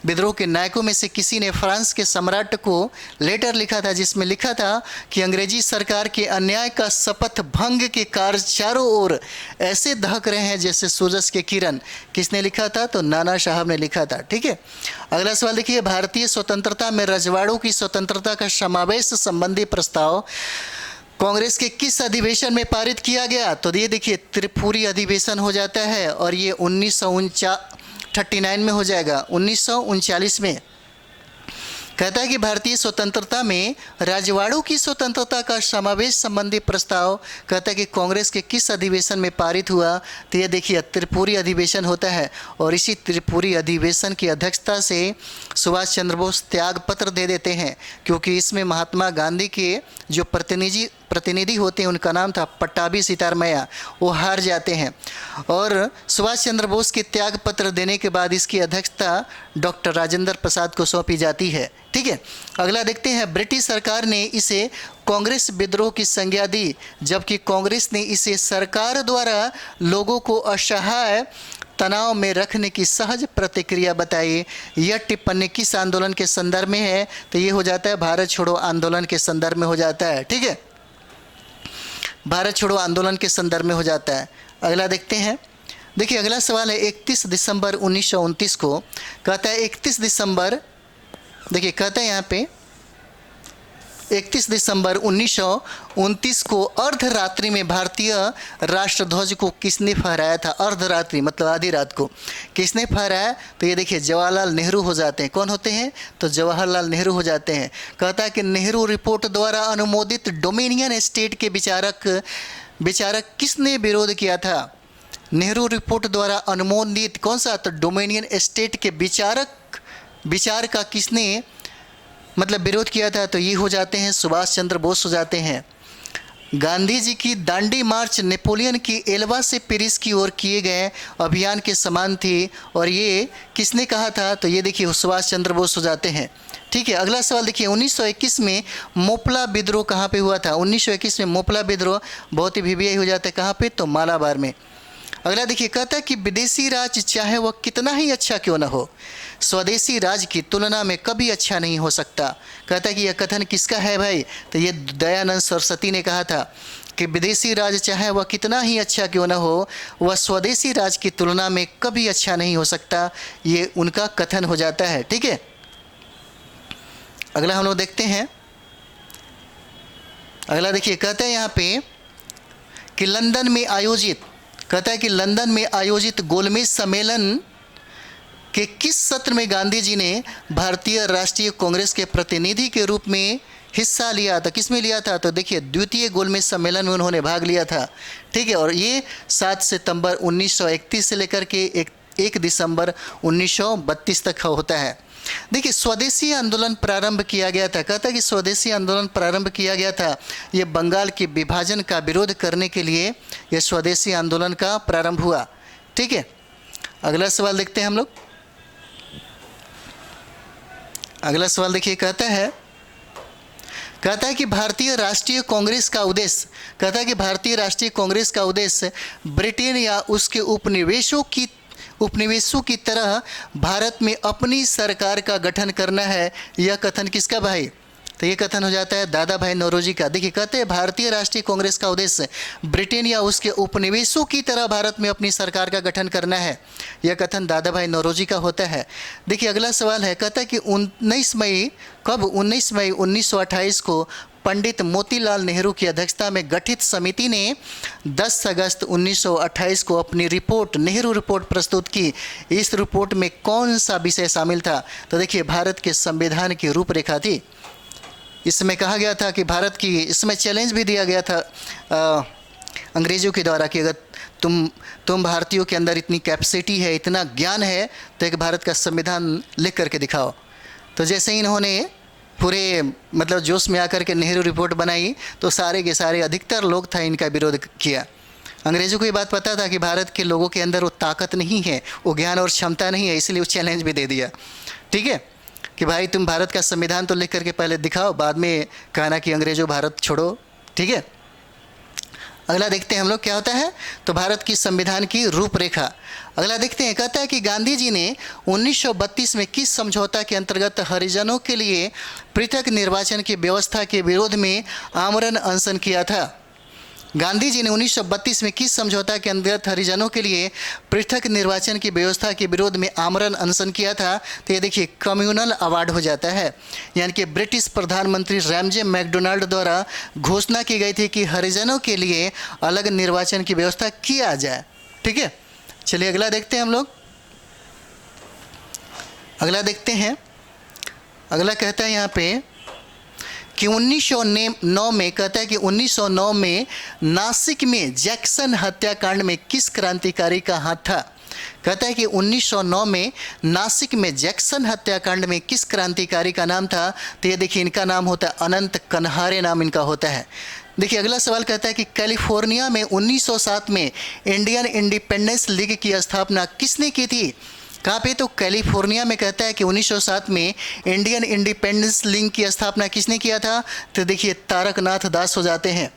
विद्रोह के नायकों में से किसी ने फ्रांस के सम्राट को लेटर लिखा था, जिसमें लिखा था कि अंग्रेजी सरकार के अन्याय का शपथ भंग के कार्य चारों ओर ऐसे दहक रहे हैं जैसे सूरज के किरण। किसने लिखा था, तो नाना साहब ने लिखा था। ठीक है, अगला सवाल देखिए, भारतीय स्वतंत्रता में रजवाड़ों की स्वतंत्रता का समावेश संबंधी प्रस्ताव कांग्रेस के किस अधिवेशन में पारित किया गया, तो ये देखिए त्रिपुरी अधिवेशन हो जाता है और ये 1939 में हो जाएगा, 1939 में। कहता है कि भारतीय स्वतंत्रता में राजवाड़ों की स्वतंत्रता का समावेश संबंधी प्रस्ताव कहता है कि कांग्रेस के किस अधिवेशन में पारित हुआ। तो ये देखिए त्रिपुरी अधिवेशन होता है और इसी त्रिपुरी अधिवेशन की अध्यक्षता से सुभाष चंद्र बोस त्याग पत्र दे देते हैं, क्योंकि इसमें महात्मा गांधी के जो प्रतिनिधि होते हैं उनका नाम था पट्टाभी सितारमैया, वो हार जाते हैं और सुभाष चंद्र बोस के त्याग पत्र देने के बाद इसकी अध्यक्षता डॉक्टर राजेंद्र प्रसाद को सौंपी जाती है। ठीक है, अगला देखते हैं। ब्रिटिश सरकार ने इसे कांग्रेस विद्रोह की संज्ञा दी, जबकि कांग्रेस ने इसे सरकार द्वारा लोगों को असहाय तनाव में रखने की सहज प्रतिक्रिया बताई। यह टिप्पणी किस आंदोलन के संदर्भ में है? तो ये हो जाता है भारत छोड़ो आंदोलन के संदर्भ में हो जाता है। ठीक है, भारत छोड़ो आंदोलन के संदर्भ में हो जाता है। अगला देखते हैं। देखिए अगला सवाल है 31 दिसंबर 1929 को कहता है 31 दिसंबर, देखिए कहता है यहाँ पे 31 दिसंबर 1929 को अर्धरात्रि में भारतीय राष्ट्रध्वज को किसने फहराया था? अर्धरात्रि मतलब आधी रात को किसने फहराया? तो ये देखिए जवाहरलाल नेहरू हो जाते हैं। कौन होते हैं? तो जवाहरलाल नेहरू हो जाते हैं। कहता है कि नेहरू रिपोर्ट द्वारा अनुमोदित डोमिनियन स्टेट के विचारक किसने विरोध किया था? नेहरू रिपोर्ट द्वारा अनुमोदित कौन सा? तो डोमिनियन स्टेट के विचार का किसने मतलब विरोध किया था? तो ये हो जाते हैं सुभाष चंद्र बोस हो जाते हैं। गांधी जी की दांडी मार्च नेपोलियन की एल्बा से पेरिस की ओर किए गए अभियान के समान थी और ये किसने कहा था? तो ये देखिए सुभाष चंद्र बोस हो जाते हैं। ठीक है, अगला सवाल देखिए 1921 में मोपला विद्रोह कहाँ पे हुआ था? 1921 में मोपला विद्रोह बहुत ही भीवियाई हो जाता है कहाँ पे? तो मालाबार में। अगला देखिए कहता है कि विदेशी राज चाहे वह कितना ही अच्छा क्यों न हो, स्वदेशी राज की तुलना में कभी अच्छा नहीं हो सकता। कहता है कि यह कथन किसका है भाई? तो ये दयानंद सरस्वती ने कहा था कि विदेशी राज चाहे वह कितना ही अच्छा क्यों न हो, वह स्वदेशी राज की तुलना में कभी अच्छा नहीं हो सकता। ये उनका कथन हो जाता है। ठीक है, अगला हम लोग देखते हैं। अगला देखिए कहता है यहाँ पे कि लंदन में आयोजित गोलमेज सम्मेलन के किस सत्र में गांधी जी ने भारतीय राष्ट्रीय कांग्रेस के प्रतिनिधि के रूप में हिस्सा लिया था? किस में लिया था? तो देखिए द्वितीय गोलमेज सम्मेलन में उन्होंने भाग लिया था। ठीक है, और ये 7 सितंबर 1931 से लेकर के 1 दिसंबर 1932 तक होता है। देखिए स्वदेशी आंदोलन प्रारंभ किया गया था। कहता है कि स्वदेशी आंदोलन प्रारंभ किया गया था ये बंगाल के विभाजन का विरोध करने के लिए यह स्वदेशी आंदोलन का प्रारंभ हुआ। ठीक है, अगला सवाल देखते हैं हम लोग। अगला सवाल देखिए कहता है कि भारतीय राष्ट्रीय कांग्रेस का उद्देश्य, कहता है कि भारतीय राष्ट्रीय कांग्रेस का उद्देश्य ब्रिटेन या उसके उपनिवेशों की तरह भारत में अपनी सरकार का गठन करना है। यह कथन किसका भाई? तो ये कथन हो जाता है दादा भाई नौरोजी का। देखिए कहते हैं भारतीय राष्ट्रीय कांग्रेस का उद्देश्य ब्रिटेन या उसके उपनिवेशों की तरह भारत में अपनी सरकार का गठन करना है। यह कथन दादा भाई नौरोजी का होता है। देखिए अगला सवाल है, कहता है कि 19 मई 1928 को पंडित मोतीलाल नेहरू की अध्यक्षता में गठित समिति ने 10 अगस्त 1928 को अपनी रिपोर्ट नेहरू रिपोर्ट प्रस्तुत की। इस रिपोर्ट में कौन सा विषय शामिल था? तो देखिए भारत के संविधान की रूपरेखा थी। इसमें कहा गया था कि इसमें चैलेंज भी दिया गया था अंग्रेज़ों के द्वारा कि अगर तुम भारतीयों के अंदर इतनी कैपेसिटी है, इतना ज्ञान है, तो एक भारत का संविधान लिख करके दिखाओ। तो जैसे ही इन्होंने पूरे मतलब जोश में आकर के नेहरू रिपोर्ट बनाई तो सारे के सारे अधिकतर लोग था इनका विरोध किया। अंग्रेज़ों को ये बात पता था कि भारत के लोगों के अंदर वो ताकत नहीं है, वो ज्ञान और क्षमता नहीं है, इसलिए वो चैलेंज भी दे दिया। ठीक है, कि भाई तुम भारत का संविधान तो लिख करके पहले दिखाओ, बाद में कहना कि अंग्रेज़ों भारत छोड़ो। ठीक है, अगला देखते हैं हम लोग क्या होता है। तो भारत की संविधान की रूपरेखा अगला देखते हैं। कहता है कि गांधी जी ने 1932 में किस समझौता के अंतर्गत हरिजनों के लिए पृथक निर्वाचन की व्यवस्था के विरोध में आमरण अनशन किया था? गांधी जी ने 1932 में किस समझौता के अंतर्गत हरिजनों के लिए पृथक निर्वाचन की व्यवस्था के विरोध में आमरण अनशन किया था? तो ये देखिए कम्युनल अवार्ड हो जाता है, यानी कि ब्रिटिश प्रधानमंत्री रैमजे मैकडोनाल्ड द्वारा घोषणा की गई थी कि हरिजनों के लिए अलग निर्वाचन की व्यवस्था किया जाए। ठीक है, चलिए अगला देखते हैं हम लोग। अगला देखते हैं अगला कहता है यहाँ पे कि 1909 में, कहता है कि 1909 में नासिक में जैक्सन हत्याकांड में किस क्रांतिकारी का हाथ था। कहता है कि 1909 में नासिक में जैक्सन हत्याकांड में किस क्रांतिकारी का नाम था। तो ये देखिए, इनका नाम होता है अनंत कन्हारे, नाम इनका होता है। देखिए अगला सवाल कहता है कि कैलिफोर्निया में 1907 में इंडियन इंडिपेंडेंस लीग की स्थापना किसने की थी। कहाँ पे, तो कैलिफोर्निया में कहता है कि 1907 में इंडियन इंडिपेंडेंस लीग की स्थापना किसने किया था। तो देखिए तारकनाथ दास हो जाते हैं।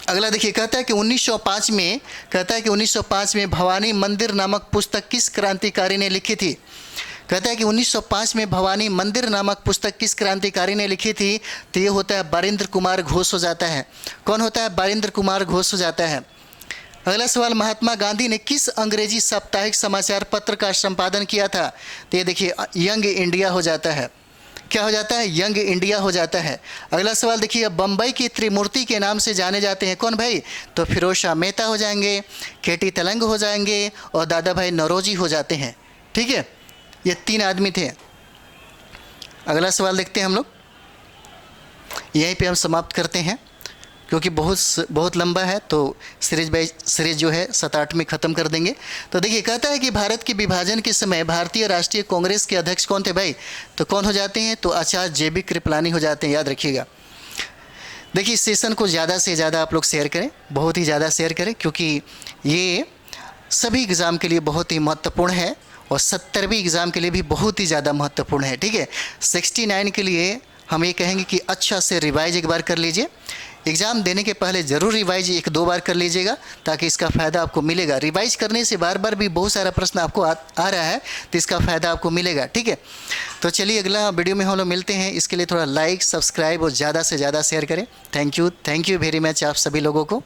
अगला देखिए, कहता है कि 1905 में, कहता है कि 1905 में भवानी मंदिर नामक पुस्तक किस क्रांतिकारी ने लिखी थी। कहता है कि 1905 में भवानी मंदिर नामक पुस्तक किस क्रांतिकारी ने लिखी थी। तो ये होता है बारिंद्र कुमार घोष हो जाता है। कौन होता है, बारिंद्र कुमार घोष हो जाता है। अगला सवाल, महात्मा गांधी ने किस अंग्रेजी साप्ताहिक समाचार पत्र का संपादन किया था। तो ये देखिए यंग इंडिया हो जाता है। क्या हो जाता है, यंग इंडिया हो जाता है। अगला सवाल देखिए, बम्बई की त्रिमूर्ति के नाम से जाने जाते हैं कौन भाई। तो फिरोज शाह मेहता हो जाएंगे, केटी तेलंग हो जाएंगे और दादा भाई नौरोजी हो जाते हैं। ठीक है, ये 3 आदमी थे। अगला सवाल देखते हैं हम लोग, यहीं पे हम समाप्त करते हैं क्योंकि बहुत लंबा है, तो सीरीज जो है 7-8 में ख़त्म कर देंगे। तो देखिए कहता है कि भारत के विभाजन के समय भारतीय राष्ट्रीय कांग्रेस के अध्यक्ष कौन थे भाई। तो कौन हो जाते हैं, तो आचार्य JB कृपलानी हो जाते हैं, याद रखिएगा। देखिए इस सेशन को ज़्यादा से ज़्यादा आप लोग शेयर करें, बहुत ही ज़्यादा शेयर करें, क्योंकि ये सभी एग्ज़ाम के लिए बहुत ही महत्वपूर्ण है और 70वीं एग्ज़ाम के लिए भी बहुत ही ज़्यादा महत्वपूर्ण है। ठीक है, 69 के लिए हम ये कहेंगे कि अच्छा से रिवाइज एक बार कर लीजिए। एग्ज़ाम देने के पहले ज़रूर रिवाइज 1-2 बार कर लीजिएगा, ताकि इसका फ़ायदा आपको मिलेगा। रिवाइज करने से बार बार भी बहुत सारा प्रश्न आपको आ रहा है, तो इसका फ़ायदा आपको मिलेगा। ठीक है, तो चलिए अगला वीडियो में हम लोग मिलते हैं। इसके लिए थोड़ा लाइक, सब्सक्राइब और ज़्यादा से ज़्यादा शेयर करें। थैंक यू वेरी मच आप सभी लोगों को।